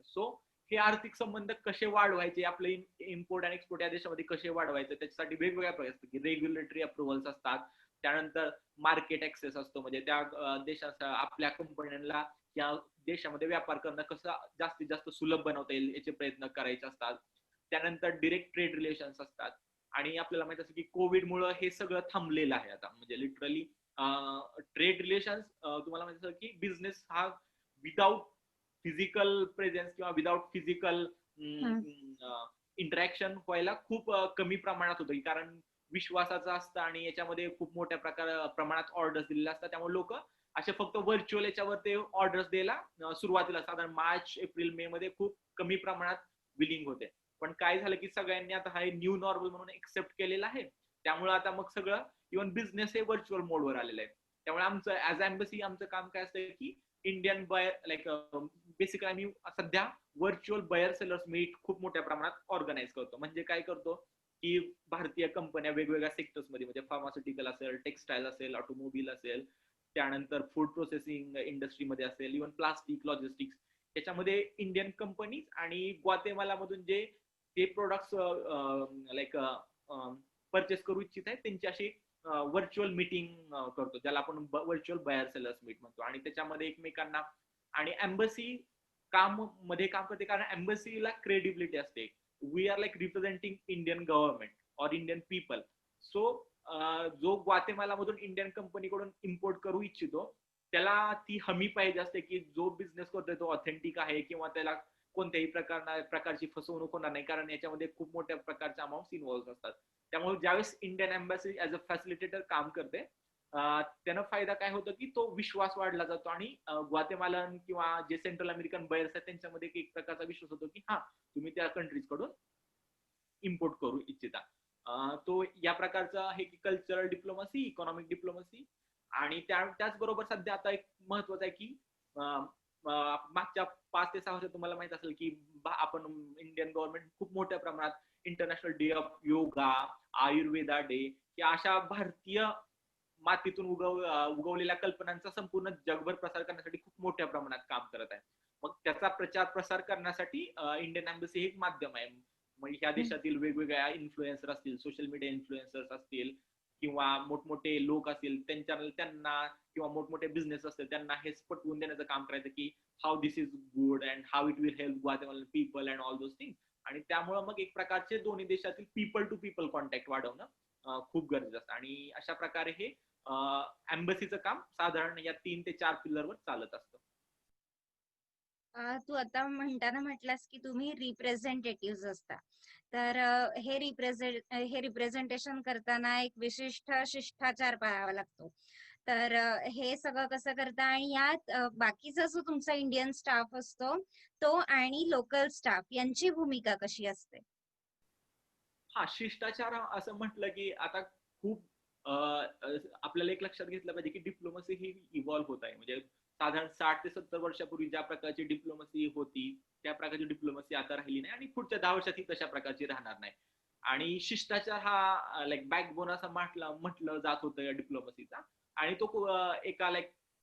सो हे आर्थिक संबंध कसे वाढवायचे, आपले इम्पोर्ट आणि एक्सपोर्ट या देशामध्ये कसे वाढवायचे, त्याच्यासाठी वेगवेगळ्या प्रकारचे रेग्युलेटरी अप्रुव्हल्स असतात. त्यानंतर मार्केट ऍक्सेस असतो, म्हणजे त्या देशाचा आपल्या कंपन्यांना या देशामध्ये व्यापार करणं कसं जास्तीत जास्त सुलभ बनवता येईल याचे प्रयत्न करायचे असतात. त्यानंतर डिरेक्ट ट्रेड रिलेशन्स असतात. आणि आपल्याला माहित असतं की कोविडमुळे हे सगळं थांबलेलं आहे आता, म्हणजे लिटरली ट्रेड रिलेशन्स तुम्हाला माहिती असतं की बिझनेस हा विदाउट फिजिकल प्रेझेन्स किंवा विदाउट फिजिकल इंटरॅक्शन व्हायला खूप कमी प्रमाणात होतं, कारण विश्वासाचं असतं आणि याच्यामध्ये खूप मोठ्या प्रमाणात ऑर्डर्स दिलेल्या असतात. त्यामुळे लोक असे फक्त व्हर्च्युअल याच्यावर ते ऑर्डर्स द्यायला सुरुवातीला साधारण मार्च, एप्रिल, मे मध्ये खूप कमी प्रमाणात बिलिंग होते. पण काय झालं की सगळ्यांनी आता हा न्यू नॉर्मल म्हणून एक्सेप्ट केलेला आहे. त्यामुळे आता मग सगळं इव्हन बिझनेस हे व्हर्च्युअल मोडवर आलेलं आहे. त्यामुळे आमचं ऍज एम्बसी आमचं काम काय असतं की इंडियन बायर लाईक बेसिकली आम्ही सध्या व्हर्च्युअल बायर सेलर्स मीट खूप मोठ्या प्रमाणात ऑर्गनाईज करतो. म्हणजे काय करतो की भारतीय कंपन्या वेगवेगळ्या सेक्टर्स मध्ये, म्हणजे फार्मास्युटिकल असेल, टेक्सटाईल असेल, ऑटोमोबाईल असेल, त्यानंतर फूड प्रोसेसिंग इंडस्ट्रीमध्ये असेल, इव्हन प्लास्टिक, लॉजिस्टिक्स, याच्यामध्ये इंडियन कंपनीज आणि ग्वातेमाला मधून जे ते प्रोडक्ट्स लाईक परचेस करू इच्छित आहेत त्यांची अशी व्हर्च्युअल मीटिंग करतो, ज्याला आपण व्हर्च्युअल बायर सेलर्स मीट म्हणतो. आणि त्याच्यामध्ये एकमेकांना, आणि एम्बसी काम करते कारण एम्बसीला क्रेडिबिलिटी असते. We are like representing Indian government or Indian people. So जो ग्वातेमाला मधून इंडियन कंपनीकडून इम्पोर्ट करू इच्छितो त्याला ती हमी पाहिजे असते की जो बिझनेस करतोय तो ऑथेंटिक आहे, किंवा त्याला कोणत्याही प्रकारची फसवणूक होणार नाही, कारण याच्यामध्ये खूप मोठ्या प्रकारच्या अमाऊंट इन्व्हॉल्व असतात. त्यामुळे ज्यावेळेस Indian embassy as a facilitator काम करते, त्यानं फायदा काय होतो की तो विश्वास वाढला जातो, आणि ग्वातेमालन किंवा जे सेंट्रल अमेरिकन बायर्स आहेत त्यांच्यामध्ये एक प्रकारचा विश्वास होतो की हा तुम्ही त्या कंट्रीज कडून इम्पोर्ट करू इच्छिता. तो या प्रकारचा आहे की कल्चरल डिप्लोमसी, इकॉनॉमिक डिप्लोमसी. आणि त्याचबरोबर सध्या आता एक महत्वाचं आहे की मागच्या 5 ते 6 वर्षात तुम्हाला माहित असेल की आपण इंडियन गव्हर्नमेंट खूप मोठ्या प्रमाणात international day of yoga, Ayurveda day या अशा भारतीय मातीतून उगवलेल्या कल्पनांचा संपूर्ण जगभर प्रसार करण्यासाठी खूप मोठ्या प्रमाणात काम करत आहे. मग त्याचा प्रचार प्रसार करण्यासाठी इंडियन एम्बसी हे एक माध्यम आहे. मग ह्या देशातील वेगवेगळ्या इन्फ्लुएन्सर असतील, सोशल मीडिया इन्फ्लुएन्सर्स असतील, किंवा मोठमोठे लोक असतील त्यांना, किंवा मोठमोठे बिझनेस असतील त्यांना हे पटवून देण्याचं काम करायचं की how this is good and how it will help Guatemalan people and all those things. आणि त्यामुळे मग एक प्रकारचे दोन्ही देशातील पीपल टू पीपल कॉन्टॅक्ट वाढवणं खूप गरजेचं असतं. आणि अशा प्रकारे हे एम्बसीचं काम साधारण या 3 ते 4 पिलरवर चालत असतं. तू आता म्हणताना म्हटलास की तुम्ही रिप्रेझेंटेटिव्ह असता, तर हे रिप्रेझेंटेशन करताना एक विशिष्ट शिष्टाचार पाळावा लागतो. तर हे सगळं कसं करता आणि यात बाकीचा जो तुमचा इंडियन स्टाफ असतो तो आणि लोकल स्टाफ यांची भूमिका कशी असते? हा, शिष्टाचार असं म्हटलं की आता खूप आपल्याला एक लक्षात घेतलं पाहिजे की डिप्लोमसी ही इव्हॉल्व्ह होत आहे. म्हणजे साधारण 60 ते 70 वर्षापूर्वी ज्या प्रकारची डिप्लोमसी होती त्या प्रकारची डिप्लोमसी आता राहिली नाही आणि पुढच्या 10 वर्षात ही तशा प्रकारची राहणार नाही. आणि शिष्टाचार हा लाईक बॅकबोन असं म्हटलं जात होतं या डिप्लोमसीचा. आणि तो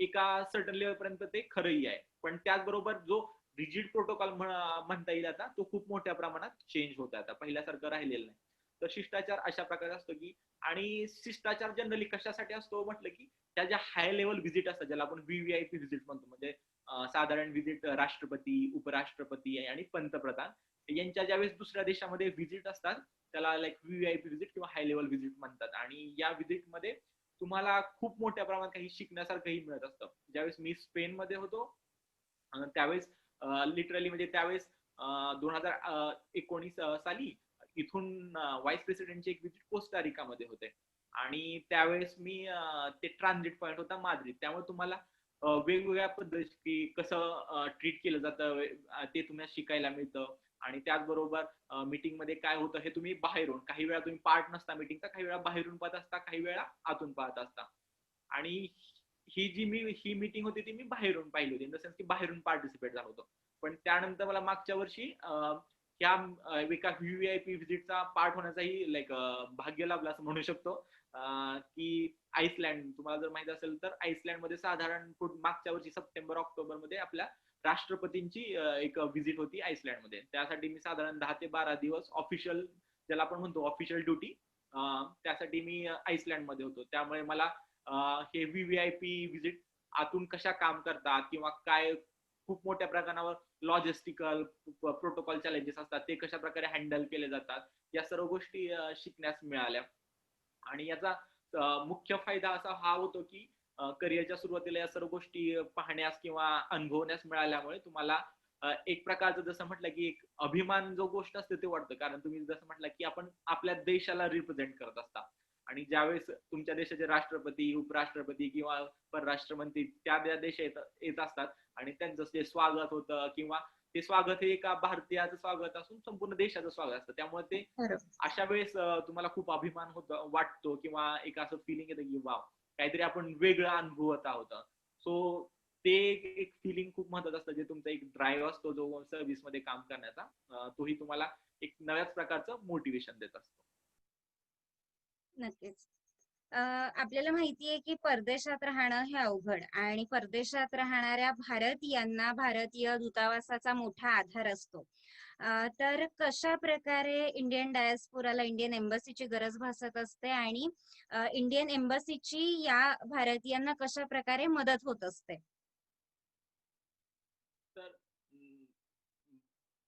एका सर्टन लेवल पर्यंत ते खरंही आहे. पण त्याचबरोबर जो रिजिड प्रोटोकॉल म्हणता येईल आता, तो खूप मोठ्या प्रमाणात चेंज होत आहे, आता पहिल्यासारखं राहिलेलं नाही. तर शिष्टाचार अशा प्रकारे असतो की, आणि शिष्टाचार जनरली कशासाठी असतो म्हटलं की, त्या ज्या हाय लेवल व्हिजिट असतात ज्याला आपण व्हीव्हीआयपी व्हिजिट म्हणतो, म्हणजे साधारण व्हिजिट राष्ट्रपती, उपराष्ट्रपती आणि पंतप्रधान यांच्या ज्यावेळेस दुसऱ्या देशामध्ये व्हिजिट असतात त्याला लाईक व्हीव्हीआयपी व्हिजिट किंवा हाय लेवल व्हिजिट म्हणतात. आणि या व्हिजिट मध्ये तुम्हाला खूप मोठ्या प्रमाणात काही शिकण्यासारखंही मिळत असतं. ज्यावेळेस मी स्पेन मध्ये होतो त्यावेळेस लिटरली म्हणजे त्यावेळेस 2019 साली इथून व्हाईस प्रेसिडेंटची एक विजिट कोस्टारिका मध्ये होते. आणि त्यावेळेस मी ते ट्रान्झिट पॉईंट होता माद्रिद, त्यामुळे तुम्हाला वेगवेगळ्या पद्धती कसं ट्रीट केलं जातं ते तुम्हाला शिकायला मिळतं. आणि त्याचबरोबर मीटिंग मध्ये काय होतं हे तुम्ही बाहेरून, काही वेळा तुम्ही पार्ट नसता मीटिंगचा, काही वेळा बाहेरून पाहत असता, काही वेळा आतून पाहत असता. आणि ही मीटिंग होती ती मी बाहेरून पाहिली होती, इन द सेन्स की बाहेरून पार्टिसिपेट झालो होतो. पण त्यानंतर मला मागच्या वर्षी ह्या एका व्हीव्हीआयपी व्हिजिटचा पार्ट होण्याचाही लाईक भाग्य लाभलं असं म्हणू शकतो. की आईसलँड तुम्हाला जर माहित असेल तर आईसलँड मध्ये साधारण मागच्या वर्षी सप्टेंबर ऑक्टोबर मध्ये आपल्या राष्ट्रपतींची एक व्हिजिट होती आईसलँड मध्ये. त्यासाठी मी साधारण 10 ते 12 दिवस ऑफिशियल, ज्याला आपण म्हणतो ऑफिशियल ड्युटी, त्यासाठी मी आईसलँड मध्ये होतो. त्यामुळे मला हे व्हीव्हीआयपी व्हिजिट आतून कशा काम करतात किंवा काय खूप मोठ्या प्रमाणावर लॉजिस्टिकल प्रोटोकॉल चॅलेंजेस असतात ते कशा प्रकारे हँडल केले जातात, या सर्व गोष्टी शिकण्यास मिळाल्या. आणि याचा मुख्य फायदा असा हा होतो की करिअरच्या सुरुवातीला या सर्व गोष्टी पाहण्यास किंवा अनुभवण्यास मिळाल्यामुळे तुम्हाला एक प्रकारचं जसं म्हटलं की एक अभिमान जो गोष्ट असते ते वाटतं. कारण तुम्ही जसं म्हटलं की आपण आपल्या देशाला रिप्रेझेंट करत असता. आणि ज्यावेळेस तुमच्या देशाचे राष्ट्रपती, उपराष्ट्रपती किंवा परराष्ट्रमंत्री त्या देश येत असतात आणि त्यांचं जे स्वागत होतं किंवा ते स्वागत हे एका भारतीयाचं स्वागत असून संपूर्ण देशाचं स्वागत असतं. त्यामुळे ते अशा वेळेस तुम्हाला खूप अभिमान वाटतो किंवा एक असं फिलिंग येतं की वाव, काहीतरी आपण वेगळं अनुभवत आहोत. सो ते एक फिलिंग खूप महत्वाचं असतं, जे तुमचा एक ड्राईव्ह असतो जो सर्व्हिस मध्ये काम करण्याचा, तोही तुम्हाला एक नव्याच प्रकारचं मोटिवेशन देत असतो. नक्कीच. आपल्याला माहितीये की परदेशात राहणं हे अवघड आणि परदेशात राहणाऱ्या भारतीयांना भारतीय दूतावासाचा मोठा आधार असतो. तर कशा प्रकारे इंडियन डायस्पोराला इंडियन एम्बसीची गरज भासत असते आणि इंडियन एम्बसीची या भारतीयांना कशा प्रकारे मदत होत असते? तर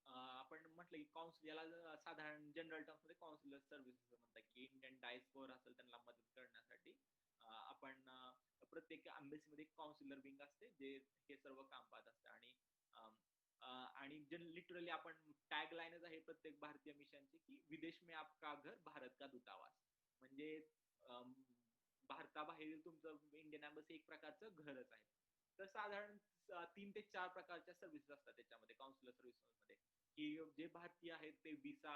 आपण म्हटलं की काउन्सिल, याला साधारण जनरल टर्म्स मध्ये काउन्सिलर सर्व्हिसेस म्हणतात, की इंडियन डायस्पोरा असेल त्यांना मदत करण्यासाठी आपण प्रत्येक एम्बसी मध्ये काउन्सिलर विंग असते जे हे सर्व काम पाहत असते. आणि आणि लिटरली आपण टॅग लाईनच आहे प्रत्येक भारतीय मिशनची की विदेश में आपका घर भारत का दूतावास. म्हणजे भारताबाहेर तुमचं इंडियन एम्बसी एक प्रकारचं घरच आहे. तर साधारण 3 ते 4 प्रकारच्या सर्व्हिसेस असतात त्याच्यामध्ये, काउन्सिलर सर्व्हिसेस मध्ये, की जे भारतीय आहेत ते विसा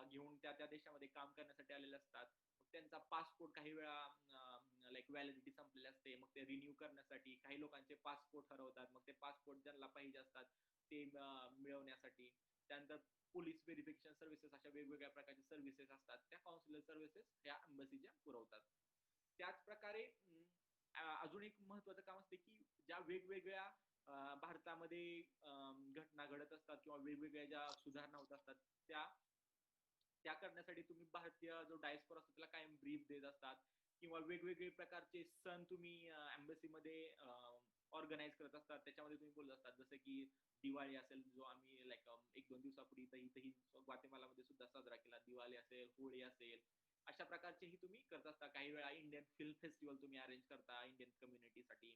घेऊन त्या त्या देशामध्ये काम करण्यासाठी आलेले असतात. मग त्यांचा पासपोर्ट काही वेळा लाईक व्हॅलिडिटी संपलेली असते, मग ते रिन्यू करण्यासाठी काही लोकांचे पासपोर्ट हरवतात, मग ते पासपोर्ट ज्यांना पाहिजे असतात ते मिळवण्यासाठी. त्यानंतर पोलीस व्हेरिफिकेशन सर्व्हिसेस, अशा वेगवेगळ्या प्रकारचे सर्व्हिसेस असतात त्या काउन्सिलर सर्व्हिसेस या एम्बसीच्या पुरवतात. त्याच प्रकारे अजून एक महत्वाचं काम असते की ज्या वेगवेगळ्या भारतामध्ये घटना घडत असतात किंवा वेगवेगळ्या ज्या सुधारणा होत असतात त्या त्या करण्यासाठी तुम्ही भारतीय जो डायस्पोरा असतो त्याला कायम ब्रीफ देत असतात. किंवा वेगवेगळे प्रकारचे सण तुम्ही एम्बसी मध्ये ऑर्गनाईज करत असतात, त्याच्यामध्ये तुम्ही बोलत असतात. जसं की दिवाळी असेल, जो आम्ही लाईक 1-2 दिवसापूर्वी इथेही ग्वातेमाला मध्ये सुद्धा साजरा केला. दिवाळी असेल, होळी असेल, अशा प्रकारचेही तुम्ही करत असता. काही वेळा इंडियन फिल्म फेस्टिवल तुम्ही अरेंज करता इंडियन कम्युनिटीसाठी.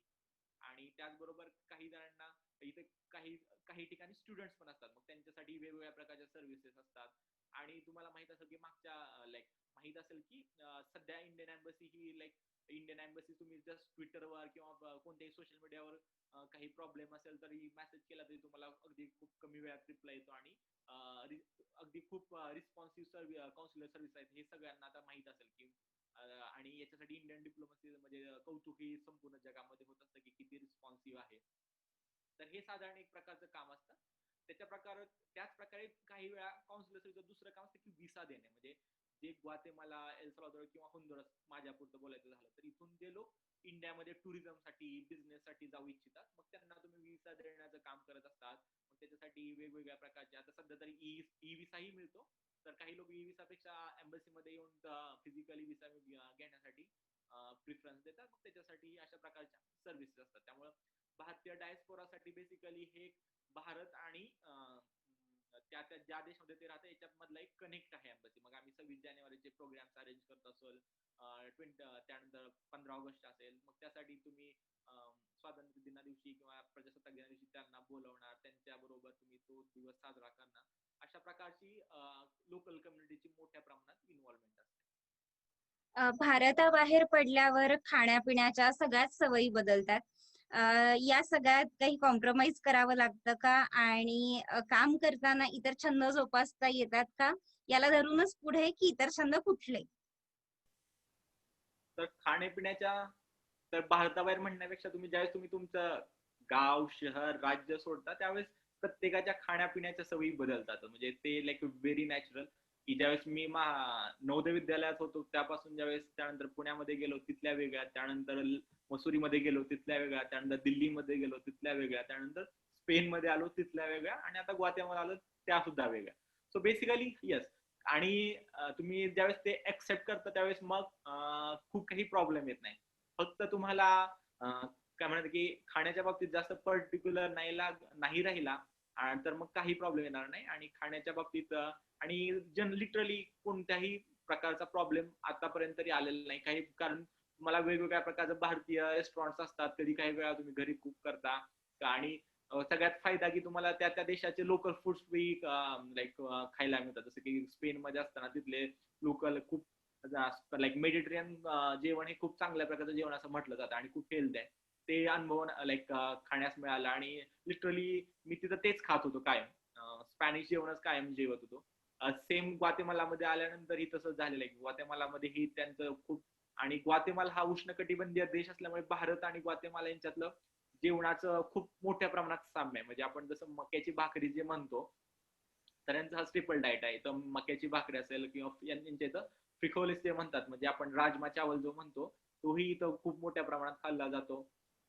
आणि त्याचबरोबर काही जणांना इथे काही काही ठिकाणी स्टुडंट्स पण असतात, मग त्यांच्यासाठी वेगवेगळ्या प्रकारच्या सर्व्हिसेस असतात. आणि तुम्हाला माहित असेल की मागच्या माहित असेल की सध्या इंडियन एम्बसी ही इंडियन एम्बसी तुम्ही जस्ट ट्विटरवर किंवा कोणत्याही सोशल मीडियावर काही प्रॉब्लेम असेल तरी मेसेज केला तरी तुम्हाला अगदी खूप कमी वेळात रिप्लाय येतो आणि अगदी खूप रिस्पॉन्सिव्ह काउन्सिलर सर्व्हिस आहेत हे सगळ्यांना आता माहित असेल की आणि याच्यासाठी इंडियन डिप्लोमसी म्हणजे कौतुक ही संपूर्ण जगामध्ये होत असतं की किती रिस्पॉन्सिव्ह आहे. तर हे साधारण एक प्रकारचं काम असतं. त्याच प्रकारे काही वेळा काउन्सिलरचं दुसरं काम असतं की व्हिसा देणे. म्हणजे जे ग्वातेमाला, एल साल्वाडोर किंवा होंडुरास माझ्या पुरतं बोलायचं झालं तर इथून जे लोक इंडियामध्ये टुरिझमसाठी बिझनेससाठी जाऊ इच्छितात मग त्यांना तुम्ही व्हिसा देण्याचं काम करत असतात. मग त्याच्यासाठी वेगवेगळ्या प्रकारचे आता सध्या तरी ई व्हिसाही मिळतो. तर काही लोक ई व्हिसापेक्षा एम्बसीमध्ये येऊन फिजिकली व्हिसा घेण्यासाठी प्रिफरन्स देतात. मग त्याच्यासाठी अशा प्रकारच्या सर्व्हिसेस असतात. त्यामुळे भारतीय डायस्पोरासाठी बेसिकली हे भारत आणि त्या ज्या देशामध्ये ते राहते याच्यामधला एक कनेक्ट आहे एम्बसी. मग आम्ही 26 जानेवारीचे प्रोग्राम्स अरेंज करत असेल, त्यानंतर 15 ऑगस्ट असेल, मग त्यासाठी तुम्ही स्वातंत्र्य दिना दिवशी किंवा प्रजासत्ताक दिना दिवशी त्यांना बोलवणार, त्यांच्या बरोबर तुम्ही तो दिवस साजरा करणार. अशा प्रकारची लोकल कम्युनिटीची मोठ्या प्रमाणात इन्व्हॉल्वमेंट असते. भारताबाहेर पडल्यावर खाण्यापिण्याच्या सगळ्याच सवयी बदलतात. या सगळ्यात काही कॉम्प्रोमाइज करावं लागतं का? आणि काम करताना इतर छंद जोपासता येतात का? याला धरूनच पुढे की इतर छंद कुठले? तर खाण्यापिण्याच्या तर भारताबाहेर म्हणण्यापेक्षा ज्यावेळेस तुम्ही तुमचं गाव, शहर, राज्य सोडता त्यावेळेस प्रत्येकाच्या खाण्यापिण्याच्या सवयी बदलतात. म्हणजे ते व्हेरी नॅचरल की ज्यावेळेस मी नवोदय विद्यालयात होतो त्यापासून ज्यावेळेस त्यानंतर पुण्यामध्ये गेलो तिथल्या वेगळ्या, त्यानंतर मसुरीमध्ये गेलो तिथल्या वेगळ्या, त्यानंतर दिल्लीमध्ये गेलो तिथल्या वेगळ्या, त्यानंतर स्पेनमध्ये आलो तिथल्या वेगळ्या आणि आता ग्वातेमाला आलो त्या सुद्धा वेगळ्या. So basically yes. आणि तुम्ही ज्यावेळेस ते ऍक्सेप्ट करता त्यावेळेस मग खूप काही प्रॉब्लेम येत नाही. फक्त तुम्हाला काय म्हणतात की खाण्याच्या बाबतीत जास्त पर्टिक्युलर नाही राहिला तर मग काही प्रॉब्लेम येणार नाही. आणि खाण्याच्या बाबतीत आणि लिटरली कोणत्याही प्रकारचा प्रॉब्लेम आतापर्यंत तरी आलेला नाही. काही कारण मला वेगवेगळ्या प्रकारचे भारतीय रेस्टॉरंट असतात. कधी काही वेळा तुम्ही घरी कुक करता आणि सगळ्यात फायदा की तुम्हाला त्या त्या देशाचे लोकल फूड्स खायला मिळतात. जसं की स्पेन मध्ये असताना तिथले लोकल खूप मेडिटेरियन जेवण हे खूप चांगल्या प्रकारचं जेवण असं म्हटलं जातं आणि खूप हेल्थ आहे. ते अनुभव खाण्यास मिळालं आणि लिटरली मी तिथं तेच खात होतो कायम. स्पॅनिश जेवणच कायम जेवत होतो. सेम ग्वातेमालामध्ये आल्यानंतर ही तसंच झालेलं आहे. ग्वातेमालामध्ये ही त्यांचं खूप आणि ग्वातेमाला हा उष्णकटिबंधीय देश असल्यामुळे भारत आणि ग्वातेमाला यांच्यातलं जेवणाचं खूप मोठ्या प्रमाणात साम्य आहे. म्हणजे आपण जसं मक्याची भाकरी जे म्हणतो तर यांचा हा ट्रिपल डाएट आहे. तर मक्याची भाकरी असेल किंवा यांच्या इथं फ्रिकोलिस जे म्हणतात म्हणजे आपण राजमा चावल जो म्हणतो तोही इथं खूप मोठ्या प्रमाणात खाल्ला जातो.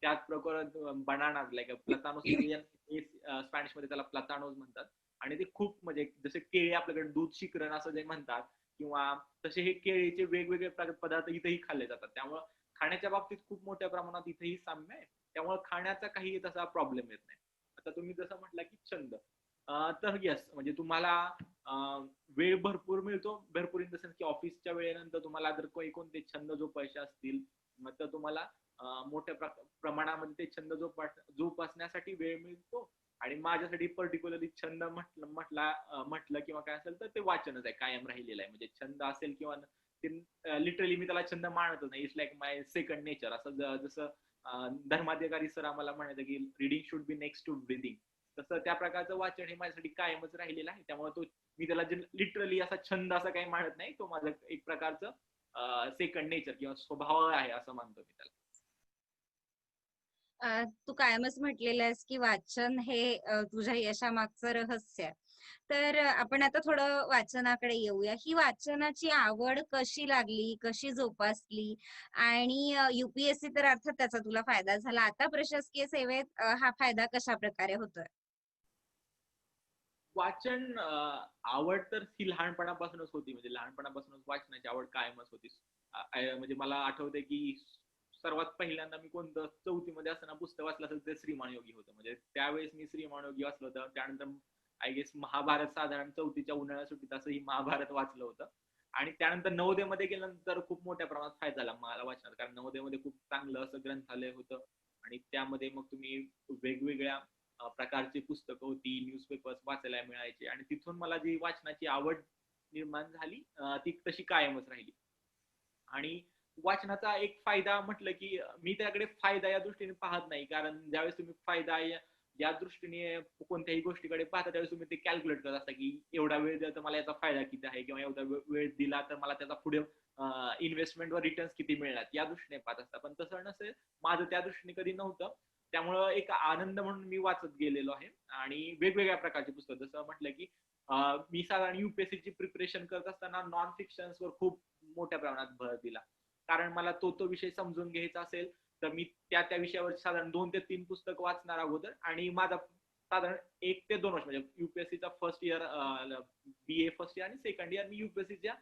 त्याच प्रकारे बनाना प्लतानोस स्पॅनिश मध्ये त्याला प्लतानोस म्हणतात. आणि ते खूप म्हणजे जसे केळी आपल्याकडे दूध शिकरण असं जे म्हणतात किंवा तसे हे केळीचे वेगवेगळे पदार्थ इथेही खाल्ले जातात. त्यामुळे खाण्याच्या बाबतीत खूप मोठ्या प्रमाणात इथेही साम्य आहे. त्यामुळे खाण्याचा काही तसा प्रॉब्लेम येत नाही. आता तुम्ही जसं म्हटलं की छंद, तर येस म्हणजे तुम्हाला वेळ भरपूर मिळतो. भरपूर इन द सेन्स की ऑफिसच्या वेळेनंतर तुम्हाला जर कोणते छंद जोपासायचे असतील मग तर तुम्हाला मोठ्या प्रमाणामध्ये ते छंद जोपासण्यासाठी वेळ मिळतो. आणि माझ्यासाठी पर्टिक्युलरली छंद म्हटलं किंवा काय असेल तर ते वाचनच आहे, कायम राहिलेलं आहे. म्हणजे छंद असेल किंवा लिटरली मी त्याला छंद मानतच नाही. It's like my second nature. असं जसं धर्माधिकारी सर आम्हाला म्हणायचं की reading should be next to breathing, तसं त्या प्रकारचं वाचन हे माझ्यासाठी कायमच राहिलेलं आहे. त्यामुळे मी त्याला लिटरली असा छंद असं काही मानत नाही. तो माझं एक प्रकारचं सेकंड नेचर किंवा स्वभाव आहे असं मानतो मी त्याला. तू कायमच म्हटलेलं आहेस की वाचन हे तुझ्या यशामागचं रहस्य आहे. तर आपण आता थोडं वाचनाकडे येऊया. ही वाचनाची आवड कशी लागली, कशी जोपासली? आणि युपीएससी तर अर्थात त्याचा तुला फायदा झाला. आता प्रशासकीय सेवेत हा फायदा कशा प्रकारे होतोय? वाचन आवड तर ही लहानपणापासूनच होती. म्हणजे लहानपणापासूनच वाचनाची आवड कायमच होती. म्हणजे मला आठवतंय की सर्वात पहिल्यांदा मी कोणतं चौथीमध्ये असताना पुस्तक वाचलं असेल ते श्रीमान योगी होतं. म्हणजे त्यावेळेस मी श्रीमान योगी वाचलं होतं. त्यानंतर आय गेस महाभारत साधारण चौथीच्या उन्हाळ्या सुट्टीत असंही महाभारत वाचलं होतं. आणि त्यानंतर नवोदयमध्ये गेल्यानंतर खूप मोठ्या प्रमाणात फायदा झाला मला वाचनात. कारण नवोदयमध्ये खूप चांगलं असं ग्रंथालय होतं आणि त्यामध्ये मग तुम्ही वेगवेगळ्या प्रकारची पुस्तकं होती, न्यूजपेपर्स वाचायला मिळायचे आणि तिथून मला जी वाचनाची आवड निर्माण झाली ती तशी कायमच राहिली. आणि वाचनाचा एक फायदा म्हटलं की मी त्याकडे फायदा या दृष्टीने पाहत नाही, कारण ज्यावेळेस तुम्ही फायदा या दृष्टीने कोणत्याही गोष्टीकडे पाहता त्यावेळेस तुम्ही ते कॅल्क्युलेट करत असता की एवढा वेळ दिला तर मला याचा फायदा किती आहे, किंवा एवढा वेळ दिला तर मला त्याचा पुढे इन्व्हेस्टमेंटवर रिटर्न्स किती मिळणार या दृष्टीने पाहत असता. पण तसं नसेल, माझं त्या दृष्टीने कधी नव्हतं. त्यामुळं एक आनंद म्हणून मी वाचत गेलेलो आहे. आणि वेगवेगळ्या प्रकारची पुस्तकं, जसं म्हटलं की मी साधारण युपीएससीची प्रिपरेशन करत असताना नॉन फिक्शन्सवर खूप मोठ्या प्रमाणात भर दिला. कारण मला तो विषय समजून घ्यायचा असेल तर मी त्या विषयावर साधारण 2 ते 3 पुस्तक वाचणार अगोदर, आणि माझा साधारण 1 ते 2 वर्ष म्हणजे युपीएससीचा first year, BA first year आणि सेकंड इयर मी युपीएससीच्या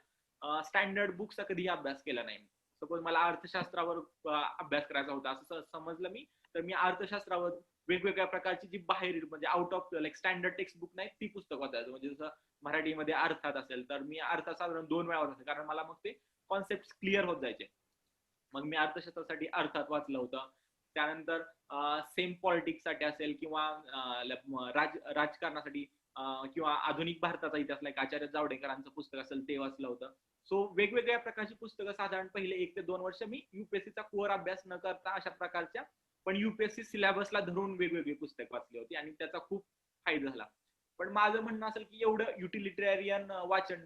स्टँडर्ड बुकचा कधी अभ्यास केला नाही. सपोज मला अर्थशास्त्रावर अभ्यास करायचा होता असं समजलं मी, तर मी अर्थशास्त्रावर वेगवेगळ्या प्रकारची जी बाहेर म्हणजे out of like standard text book नाही ती पुस्तक वाचायचं. म्हणजे जसं मराठीमध्ये अर्थात असेल तर मी अर्थात साधारण 2 वेळा वाचायचं, कारण मला मग ते कॉन्सेप्ट क्लिअर होत जायचे. मग मी अर्थशास्त्रासाठी अर्थात वाचलं होतं. त्यानंतर सेम पॉलिटिक्स साठी असेल किंवा राजकारणासाठी किंवा आधुनिक भारताचा इतिहास लाईक आचार्य जावडेकरांचं पुस्तक असेल ते वाचलं होतं. सो वेगवेगळ्या प्रकारची पुस्तकं साधारण पहिले 1 ते 2 वर्ष मी युपीएससीचा कोर अभ्यास न करता अशा प्रकारच्या पण युपीएससी सिलेबसला धरून वेगवेगळी पुस्तक वाचली होती आणि त्याचा खूप फायदा झाला. पण माझं म्हणणं असेल की एवढं युटिलिटेरियन वाचन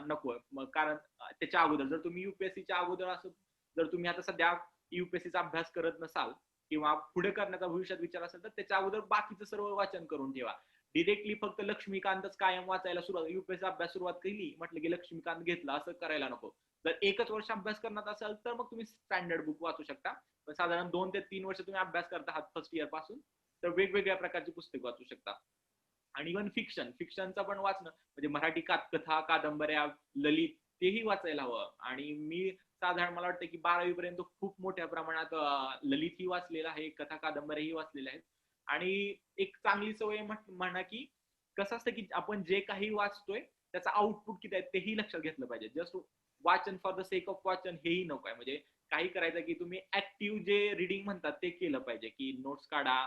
नको, कारण त्याच्या अगोदर जर तुम्ही युपीएससीच्या अगोदर असं जर तुम्ही आता सध्या युपीएससीचा अभ्यास करत नसाल किंवा पुढे करण्याचा भविष्यात विचार असेल तर त्याच्या अगोदर बाकीचं सर्व वाचन करून ठेवा. डिरेक्टली फक्त लक्ष्मीकांतच कायम वाचायला सुरुवात, युपीएससी अभ्यास सुरुवात केली म्हटलं की लक्ष्मीकांत घेतला असं करायला नको. जर 1च वर्ष अभ्यास करणार असाल तर मग तुम्ही स्टँडर्ड बुक वाचू शकता. साधारण 2 ते 3 वर्ष तुम्ही अभ्यास करता आहात फर्स्ट इयर पासून, तर वेगवेगळ्या प्रकारची पुस्तक वाचू शकता. आणि इव्हन फिक्शनचा पण वाचणं म्हणजे मराठी कथा, कादंबऱ्या, ललित तेही वाचायला हवं. आणि मी साधारण मला वाटतं की 12वी पर्यंत खूप मोठ्या प्रमाणात ललितही वाचलेलं आहे, कथा कादंबऱ्याही वाचलेल्या आहेत. आणि एक चांगली सवय म्हणा की कसं असतं की आपण जे काही वाचतोय त्याचा आउटपुट किती आहे तेही लक्षात घेतलं पाहिजे. जस्ट वाचन फॉर द सेक ऑफ वाचन हेही नको आहे. म्हणजे काही करायचं की तुम्ही ऍक्टिव्ह जे रिडिंग म्हणतात ते केलं पाहिजे, की नोट्स काढा,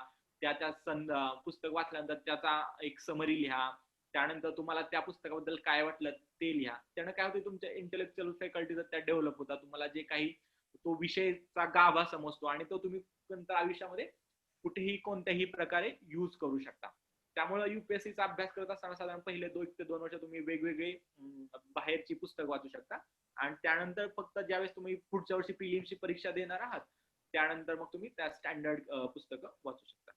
पुस्तक वाचल्यानंतर त्याचा एक समरी लिहा, त्यानंतर तुम्हाला त्या पुस्तकाबद्दल काय वाटलं ते लिहा. त्यानं काय होतं तुमच्या इंटेलेक्च्युअल फॅकल्टीज त्या डेव्हलप होतात. तुम्हाला जे काही तो विषयचा गाभा समजतो आणि तो तुम्ही नंतर आयुष्यामध्ये कुठेही कोणत्याही प्रकारे युज करू शकता. त्यामुळे युपीएससीचा अभ्यास करत असताना साधारण पहिले 2 ते 2 वर्ष तुम्ही वेगवेगळे बाहेरची पुस्तक वाचू शकता. आणि त्यानंतर फक्त ज्यावेळेस तुम्ही पुढच्या वर्षी प्रिलिम्सची परीक्षा देणार आहात त्यानंतर मग तुम्ही त्या स्टँडर्ड पुस्तकं वाचू शकता.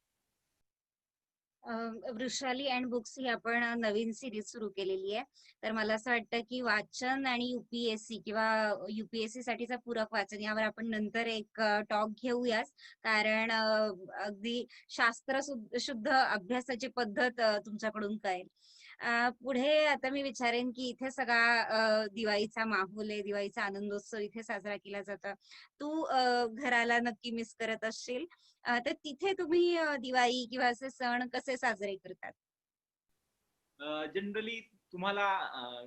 वृषाली अँड बुक्स ही आपण नवीन सिरीज सुरू केलेली आहे. तर मला असं वाटतं की वाचन आणि युपीएससी किंवा युपीएससी साठीचा पूरक वाचन यावर आपण नंतर एक टॉक घेऊयाच. कारण अगदी शास्त्र शुद्ध अभ्यासाची पद्धत तुमच्याकडून कळेल. पुढे आता मी विचारेन की इथे सगळा दिवाळीचा माहोल आहे, दिवाळीचा आनंदोत्सव इथे साजरा केला जातो. तू घराला नक्की मिस करत असशील. तर तिथे तुम्ही दिवाळी किंवा असे सण कसे साजरे करतात? जनरली तुम्हाला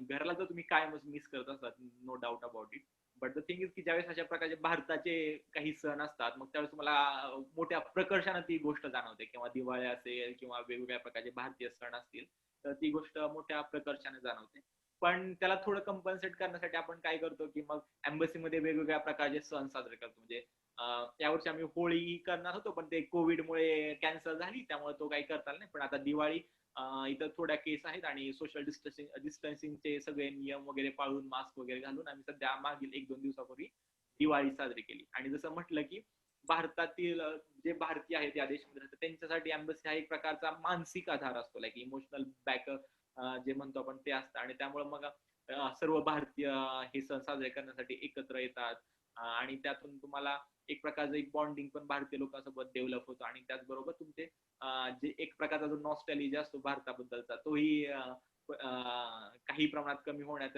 घराला तर तुम्ही काय मिस करत असतात, no doubt about it. But the thing is की ज्यावेळेस अशा प्रकारचे भारताचे काही सण असतात मग त्यावेळेस तुम्हाला मोठ्या प्रकर्षाने ती गोष्ट जाणवते, किंवा दिवाळी असेल किंवा वेगवेगळ्या प्रकारचे भारतीय सण असतील तर ती गोष्ट मोठ्या प्रकर्षाने जाणवते. पण त्याला थोडं कंपन्सेट करण्यासाठी आपण काय करतो की मग एम्बसीमध्ये वेगवेगळ्या प्रकारचे सण साजरे करतो. म्हणजे यावर्षी आम्ही होळी करणार होतो पण ते कोविडमुळे कॅन्सल झाली, त्यामुळे तो काही करता आला नाही. पण आता दिवाळी इथं थोड्या केस आहेत आणि सोशल डिस्टन्सिंगचे सगळे नियम वगैरे पाळून मास्क वगैरे घालून आम्ही सध्या मागील 1-2 दिवसापूर्वी दिवाळी साजरी केली. आणि जसं म्हटलं की भारतातील जे भारतीय आहेत या देशामध्ये राहतात त्यांच्यासाठी एम्बसी हा एक प्रकारचा मानसिक आधार असतो, लाईक इमोशनल बॅकअप जे म्हणतो आपण ते असतं. आणि त्यामुळे मग सर्व भारतीय हे सण साजरे करण्यासाठी एकत्र येतात. आणि त्यातून तुम्हाला एक प्रकारचं एक बॉन्डिंग पण भारतीय लोकांसोबत डेव्हलप होतं. आणि त्याचबरोबर तुमचे जे एक प्रकारचा जो नॉस्टॅल्जिया असतो भारताबद्दलचा तोही काही प्रमाणात कमी होण्यात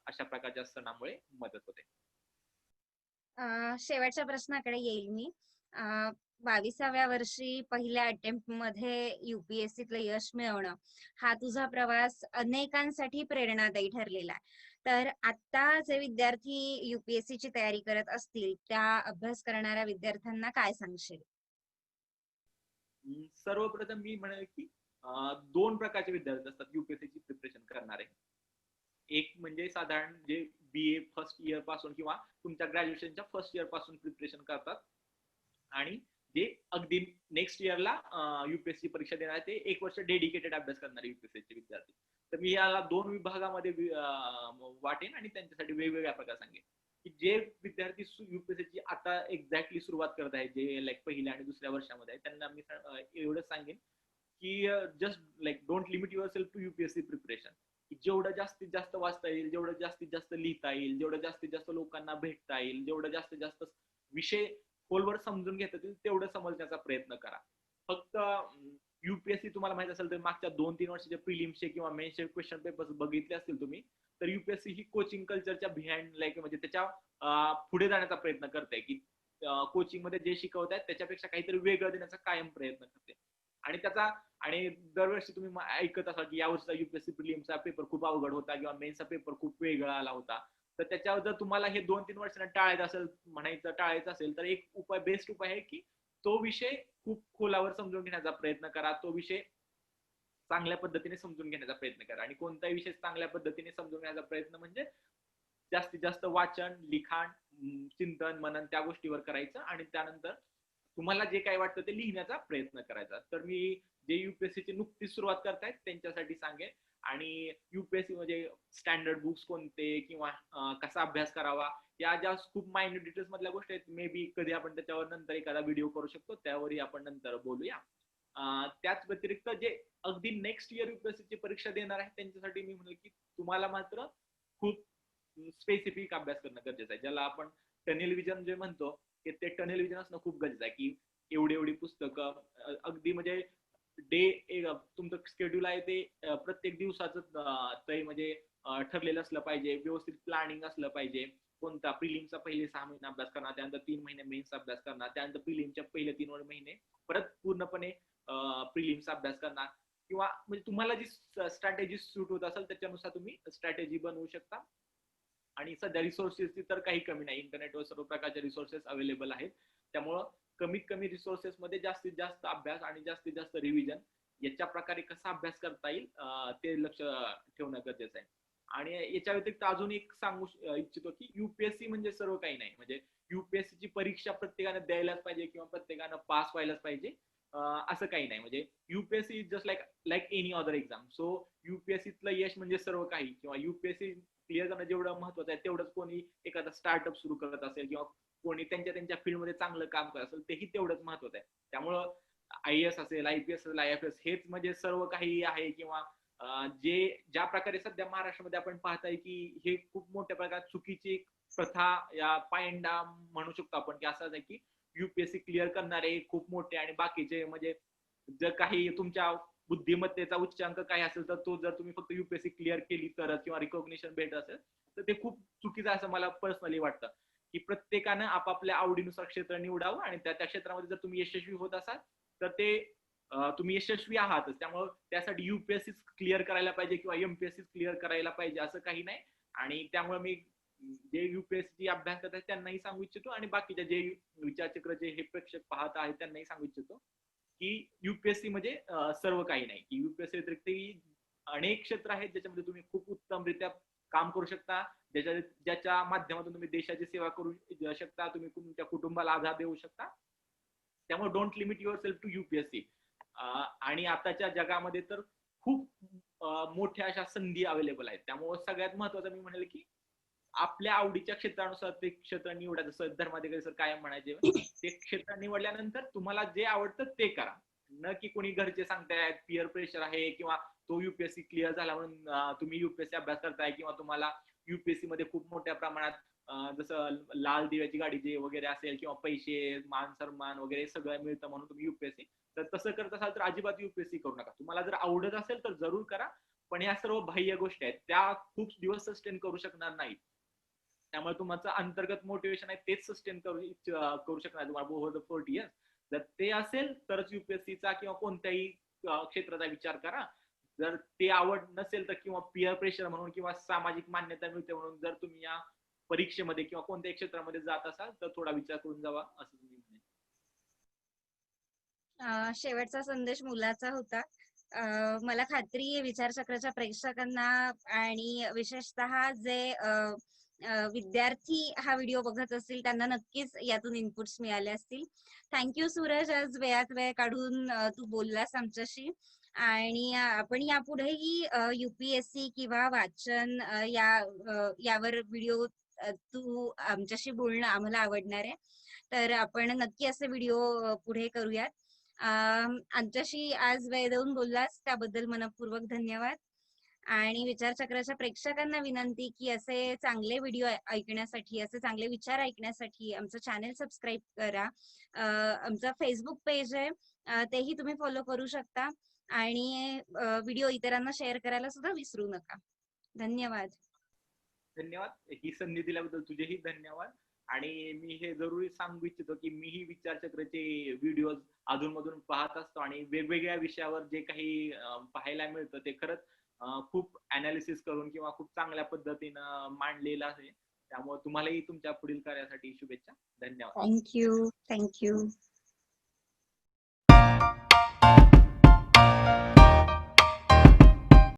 अशा प्रकारच्या सणामुळे मदत होते. शेवटच्या प्रश्नाकडे येईल मी. 22व्या वर्षी पहिल्या अटेम्प्ट मध्ये युपीएससीतलं यश मिळवणं हा तुझा प्रवास अनेकांसाठी प्रेरणादायी ठरलेला आहे. तर आता जे विद्यार्थी युपीएससीची तयारी करत असतील त्या अभ्यास करणाऱ्या विद्यार्थ्यांना काय सांगशील? सर्वप्रथम मी म्हणेल की 2 प्रकारचे विद्यार्थी असतात युपीएससीची प्रिपरेशन करणारे. एक म्हणजे साधारण जे BA फर्स्ट इयर पासून किंवा तुमच्या ग्रॅज्युएशनच्या फर्स्ट इयर पासून प्रिपरेशन करतात, आणि जे अगदी नेक्स्ट इयरला UPSC परीक्षा देणार ते 1 वर्ष डेडिकेटेड अभ्यास करणारे UPSC विद्यार्थी. तर मी याला 2 विभागामध्ये वाटेन आणि त्यांच्यासाठी वेगवेगळ्या प्रकार सांगेन, की जे विद्यार्थी UPSC आता एक्झॅक्टली सुरुवात करत आहेत, जे लाईक पहिल्या आणि दुसऱ्या वर्षामध्ये आहेत, त्यांना मी एवढंच सांगेन की just like don't limit yourself to UPSC preparation. जेवढं जास्तीत जास्त वाचता येईल, जेवढं जास्तीत जास्त लिहिता येईल, जेवढं जास्तीत जास्त लोकांना भेटता येईल, जेवढं जास्तीत जास्त विषय खोलवर समजून घेता येईल तेवढं समजण्याचा प्रयत्न करा. फक्त UPSC तुम्हाला माहित असेल तर मागच्या 2-3 वर्षाच्या प्रिलिम्सचे किंवा मेन्सचे क्वेश्चन पेपर्स बघितले असतील तुम्ही, तर UPSC ही कोचिंग कल्चरच्या बिहाइंड लाईक म्हणजे त्याच्या पुढे जाण्याचा प्रयत्न करते, की कोचिंग मध्ये जे शिकवत आहेत त्याच्यापेक्षा काहीतरी वेगळं देण्याचा कायम प्रयत्न करते. आणि त्याचा आणि दरवर्षी तुम्ही ऐकत असाल की यावर्षीचा UPSC प्रिलिम्सचा पेपर खूप अवघड होता किंवा मेन्सचा पेपर खूप वेगळा आला होता. तर त्याच्यावर जर तुम्हाला हे 2-3 वर्षांना टाळायचं असेल तर एक उपाय, बेस्ट उपाय आहे की तो विषय खूप खोलावर समजून घेण्याचा प्रयत्न करा, तो विषय चांगल्या पद्धतीने समजून घेण्याचा प्रयत्न करा. आणि कोणताही विषय चांगल्या पद्धतीने समजून घेण्याचा प्रयत्न म्हणजे जास्तीत जास्त वाचन, लिखाण, चिंतन, मनन त्या गोष्टीवर करायचं आणि त्यानंतर तुम्हाला जे काही वाटतं ते लिहिण्याचा प्रयत्न करायचा. तर मी जे UPSC ची नुकतीच सुरुवात करतायत त्यांच्यासाठी सांगेन. आणि UPSC म्हणजे स्टँडर्ड बुक्स कोणते किंवा कसा अभ्यास करावा या ज्या खूप मायन्यूट डिटेल्स मधल्या गोष्टी आहेत, मे बी कधी आपण त्याच्यावर नंतर एखादा व्हिडिओ करू शकतो, त्यावरही आपण नंतर बोलूया. त्याच व्यतिरिक्त जे अगदी नेक्स्ट इयर UPSC ची परीक्षा देणार आहे त्यांच्यासाठी मी म्हणेल की तुम्हाला मात्र खूप स्पेसिफिक अभ्यास करणं गरजेचं आहे, ज्याला आपण टनेल विजन जे म्हणतो, की ते टनेल विजन असणं खूप गरजेचं आहे, की एवढी एवढी पुस्तकं अगदी म्हणजे तुमचं शेड्यूल आहे ते प्रत्येक दिवसाचं ते म्हणजे ठरलेलं असलं पाहिजे, व्यवस्थित प्लॅनिंग असलं पाहिजे. कोणता प्रिलिमचा पहिले 6 महिने अभ्यास करणार, त्यानंतर 3 महिने मेन्सचा अभ्यास करणार, त्यानंतर प्रिलिमच्या पहिले 3 महिने परत पूर्णपणे प्रिलिमचा अभ्यास करणार, किंवा म्हणजे तुम्हाला जी स्ट्रॅटेजी सूट होत असेल त्याच्यानुसार तुम्ही स्ट्रॅटेजी बनवू शकता. आणि सध्या रिसोर्सेसची तर काही कमी नाही, इंटरनेटवर सर्व प्रकारचे रिसोर्सेस अवेलेबल आहेत. त्यामुळं कमीत कमी रिसोर्सेस मध्ये जास्तीत जास्त अभ्यास आणि जास्तीत जास्त रिव्हिजन याच्या प्रकारे कसा अभ्यास करता येईल ते लक्ष ठेवणं गरजेचं आहे. आणि याच्या व्यतिरिक्त अजून एक सांगू इच्छितो की UPSC म्हणजे सर्व काही नाही. म्हणजे UPSC ची परीक्षा प्रत्येकाने द्यायलाच पाहिजे किंवा प्रत्येकानं पास व्हायलाच पाहिजे असं काही नाही. म्हणजे UPSC is just like any other exam. So UPSCतलं यश म्हणजे सर्व काही, किंवा UPSC क्लिअर करणं जेवढं महत्वाचं आहे तेवढंच कोणी एखादा स्टार्टअप सुरू करत असेल किंवा कोणी त्यांच्या फील्डमध्ये चांगलं काम करत असेल तेही तेवढंच महत्वाचं आहे. त्यामुळं IAS असेल, IPS असेल, IFS हेच म्हणजे सर्व काही आहे. किंवा जे ज्या प्रकारे सध्या महाराष्ट्रामध्ये आपण पाहताय की हे खूप मोठ्या प्रकारात चुकीची प्रथा या पायंडा म्हणू शकतो आपण, की असं आहे की UPSC क्लिअर करणारे खूप मोठे आणि बाकीचे म्हणजे जर काही तुमच्या बुद्धिमत्तेचा उच्चांक काय असेल तर तो जर तुम्ही फक्त UPSC क्लिअर केली तरच किंवा रिकॉग्निशन भेटत असेल तर ते खूप चुकीचं असं मला पर्सनली वाटतं. की प्रत्येकानं आपापल्या आवडीनुसार क्षेत्र निवडावं आणि त्या क्षेत्रामध्ये जर तुम्ही यशस्वी होत असाल तर ते तुम्ही यशस्वी आहातच. त्यामुळे त्यासाठी UPSC क्लिअर करायला पाहिजे किंवा MPSC क्लिअर करायला पाहिजे असं काही नाही. आणि त्यामुळे मी जे UPSC अभ्यास करतात त्यांनाही सांगू इच्छितो आणि बाकीच्या जे विचारचक्रचे हे प्रेक्षक पाहत आहेत त्यांनाही सांगू इच्छितो की UPSC म्हणजे सर्व काही नाही. की UPSC व्यतिरिक्त अनेक क्षेत्र आहेत ज्याच्यामध्ये तुम्ही खूप उत्तमरित्या काम करू शकता, ज्याच्या माध्यमातून तुम्ही देशाची सेवा करू शकता, तुम्ही तुमच्या कुटुंबाला आधार देऊ शकता. त्यामुळे don't limit yourself to UPSC. आणि आताच्या जगामध्ये तर खूप मोठ्या अशा संधी अवेलेबल आहेत. त्यामुळे सगळ्यात महत्वाचं मी म्हणेल की आपल्या आवडीच्या क्षेत्रानुसार ते क्षेत्र निवडा. जसं धर्माधिकारी सर कायम म्हणायचे, ते क्षेत्र निवडल्यानंतर तुम्हाला जे आवडतं ते करा, न की कोणी घरचे सांगतायत, पिअर प्रेशर आहे किंवा तो UPSC क्लिअर झाला म्हणून तुम्ही UPSC अभ्यास करताय किंवा तुम्हाला UPSC मध्ये खूप मोठ्या प्रमाणात जसं लाल दिव्याची गाडी जे वगैरे असेल किंवा पैसे, मान सन्मान वगैरे सगळं मिळतं म्हणून तुम्ही UPSC, तर तसं करत असाल तर अजिबात UPSC करू नका. तुम्हाला जर आवडत असेल तर जरूर करा, पण या सर्व बाह्य गोष्टी आहेत त्या खूप दिवस सस्टेन करू शकणार नाहीत. त्यामुळे तुमचं अंतर्गत मोटिवेशन आहे तेच सस्टेन करू शकणार तुम्हाला ओव्हर द 40 इयर्स. जर ते असेल तरच UPSCचा किंवा कोणत्याही क्षेत्राचा विचार करा. जर ते आवड नसेल तर किंवा पिअर प्रेशर म्हणून किंवा सामाजिक मान्यता मिळते म्हणून जर तुम्ही या परीक्षेमध्ये किंवा कोणत्याही क्षेत्रामध्ये जात असाल तर थोडा विचार करून जावा असं मी म्हणेन. शेवटचा संदेश मुलाचा होता. मला खात्री आहे विचारचक्राच्या प्रेक्षकांना आणि विशेषतः जे विद्यार्थी हा व्हिडिओ बघत असतील त्यांना नक्कीच यातून इनपुट्स मिळाले असतील. थँक्यू सूरज, आज वेळात वेळ काढून तू बोललास आमच्याशी. आणि आपण यापुढेही UPSC किंवा वाचन यावर व्हिडिओ तू आमच्याशी बोलणं आम्हाला आवडणार आहे. तर आपण नक्की असे व्हिडिओ पुढे करूयात. आमच्याशी आज वेळ देऊन बोललास त्याबद्दल मनपूर्वक धन्यवाद. आणि विचारचक्राच्या प्रेक्षकांना विनंती की असे चांगले व्हिडिओ ऐकण्यासाठी, असे चांगले विचार ऐकण्यासाठी आमचं चॅनल सबस्क्राईब करा. आमचा फेसबुक पेज आहे, तेही तुम्ही फॉलो करू शकता. आणि व्हिडिओ इतरांना शेअर करायला सुद्धा विसरू नका. धन्यवाद. धन्यवाद. ही संधी दिल्याबद्दल तुझेही धन्यवाद. आणि मी हे जरुरी सांगू इच्छितो की मीही विचारचक्रचे व्हिडिओ अधूनमधून पाहत असतो आणि वेगवेगळ्या विषयावर जे काही पाहायला मिळतं ते खरंच खूप अनालिसिस करून किंवा खूप चांगल्या पद्धतीनं मांडलेलं आहे. त्यामुळे तुम्हालाही तुमच्या पुढील कार्यासाठी शुभेच्छा. धन्यवाद. थँक्यू.